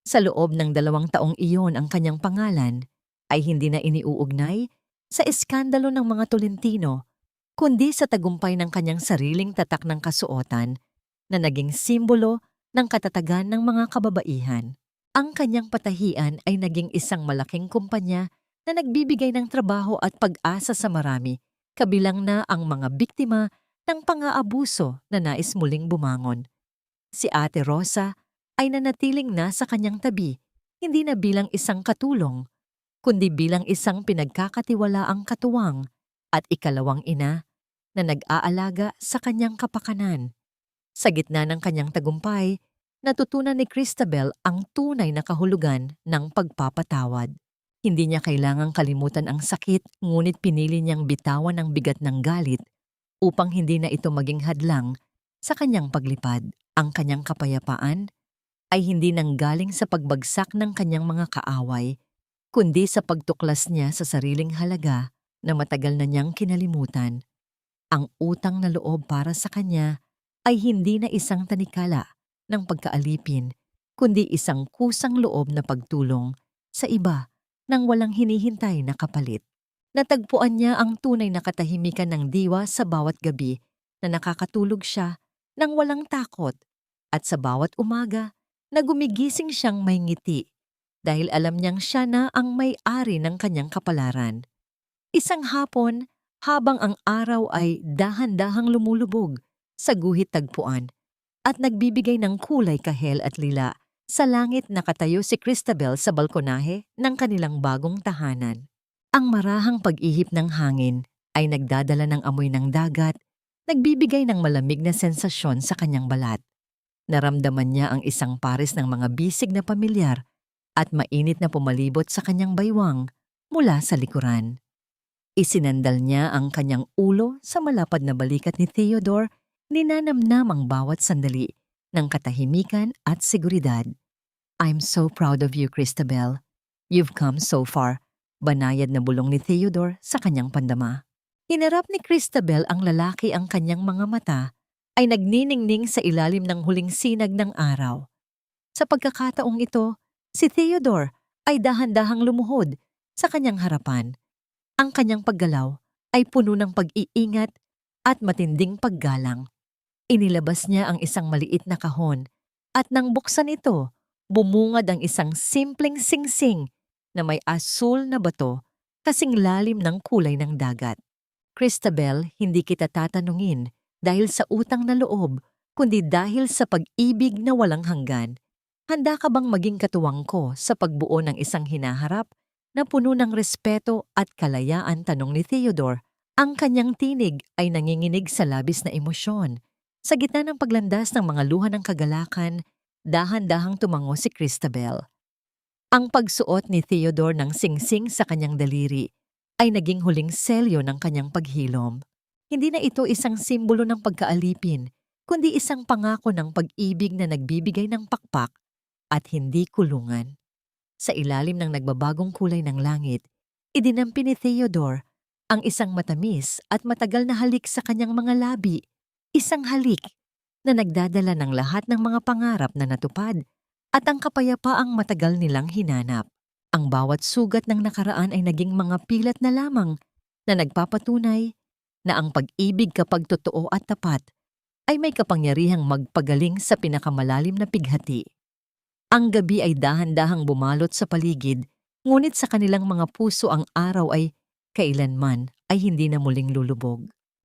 Sa loob ng 2 taong iyon, ang kanyang pangalan ay hindi na iniuugnay sa eskandalo ng mga Tolentino, kundi sa tagumpay ng kanyang sariling tatak ng kasuotan na naging simbolo ng katatagan ng mga kababaihan. Ang kanyang patahian ay naging isang malaking kumpanya na nagbibigay ng trabaho at pag-asa sa marami, kabilang na ang mga biktima ng pang-aabuso na nais muling bumangon. Si Ate Rosa ay nanatiling nasa kanyang tabi, hindi na bilang isang katulong, kundi bilang isang pinagkakatiwalaang katuwang at ikalawang ina na nag-aalaga sa kanyang kapakanan. Sa gitna ng kanyang tagumpay, natutunan ni Christabel ang tunay na kahulugan ng pagpapatawad. Hindi niya kailangang kalimutan ang sakit, ngunit pinili niyang bitawan ang bigat ng galit upang hindi na ito maging hadlang sa kanyang paglipad. Ang kanyang kapayapaan ay hindi nanggaling sa pagbagsak ng kanyang mga kaaway, kundi sa pagtuklas niya sa sariling halaga na matagal na niyang kinalimutan. Ang utang na loob para sa kanya ay hindi na isang tanikala ng pagkaalipin, kundi isang kusang loob na pagtulong sa iba nang walang hinihintay na kapalit. Natagpuan niya ang tunay na katahimikan ng diwa sa bawat gabi na nakakatulog siya nang walang takot at sa bawat umaga na gumigising siyang may ngiti dahil alam niyang siya na ang may-ari ng kanyang kapalaran. Isang hapon, habang ang araw ay dahan-dahang lumulubog sa guhit tagpuan at nagbibigay ng kulay kahel at lila, sa langit nakatayo si Christabel sa balkonahe ng kanilang bagong tahanan. Ang marahang pag-ihip ng hangin ay nagdadala ng amoy ng dagat, nagbibigay ng malamig na sensasyon sa kanyang balat. Naramdaman niya ang isang pares ng mga bisig na pamilyar at mainit na pumalibot sa kanyang baywang mula sa likuran. Isinandal niya ang kanyang ulo sa malapad na balikat ni Theodore, ninanamnam ang bawat sandali ng katahimikan at seguridad. "I'm so proud of you, Christabel. You've come so far," banayad na bulong ni Theodore sa kanyang pandama. Hinarap ni Christabel ang lalaki, ang kanyang mga mata ay nagniningning sa ilalim ng huling sinag ng araw. Sa pagkakataong ito, si Theodore ay dahan-dahang lumuhod sa kanyang harapan. Ang kanyang paggalaw ay puno ng pag-iingat at matinding paggalang. Inilabas niya ang isang maliit na kahon at nang buksan ito, bumungad ang isang simpleng singsing na may asul na bato kasing lalim ng kulay ng dagat. "Christabel, hindi kita tatanungin dahil sa utang na loob, kundi dahil sa pag-ibig na walang hanggan. Handa ka bang maging katuwang ko sa pagbuo ng isang hinaharap na puno ng respeto at kalayaan?" tanong ni Theodore. Ang kanyang tinig ay nanginginig sa labis na emosyon. Sa gitna ng paglandas ng mga luha ng kagalakan, dahan-dahang tumango si Christabel. Ang pagsuot ni Theodore ng singsing sa kanyang daliri ay naging huling selyo ng kanyang paghilom. Hindi na ito isang simbolo ng pagkaalipin, kundi isang pangako ng pag-ibig na nagbibigay ng pakpak at hindi kulungan. Sa ilalim ng nagbabagong kulay ng langit, idinampi ni Theodore ang isang matamis at matagal na halik sa kanyang mga labi. Isang halik na nagdadala ng lahat ng mga pangarap na natupad at ang kapayapaang matagal nilang hinanap. Ang bawat sugat ng nakaraan ay naging mga pilat na lamang na nagpapatunay na ang pag-ibig, kapag totoo at tapat, ay may kapangyarihang magpagaling sa pinakamalalim na pighati. Ang gabi ay dahan-dahang bumalot sa paligid, ngunit sa kanilang mga puso ang araw ay kailanman ay hindi na muling lulubog.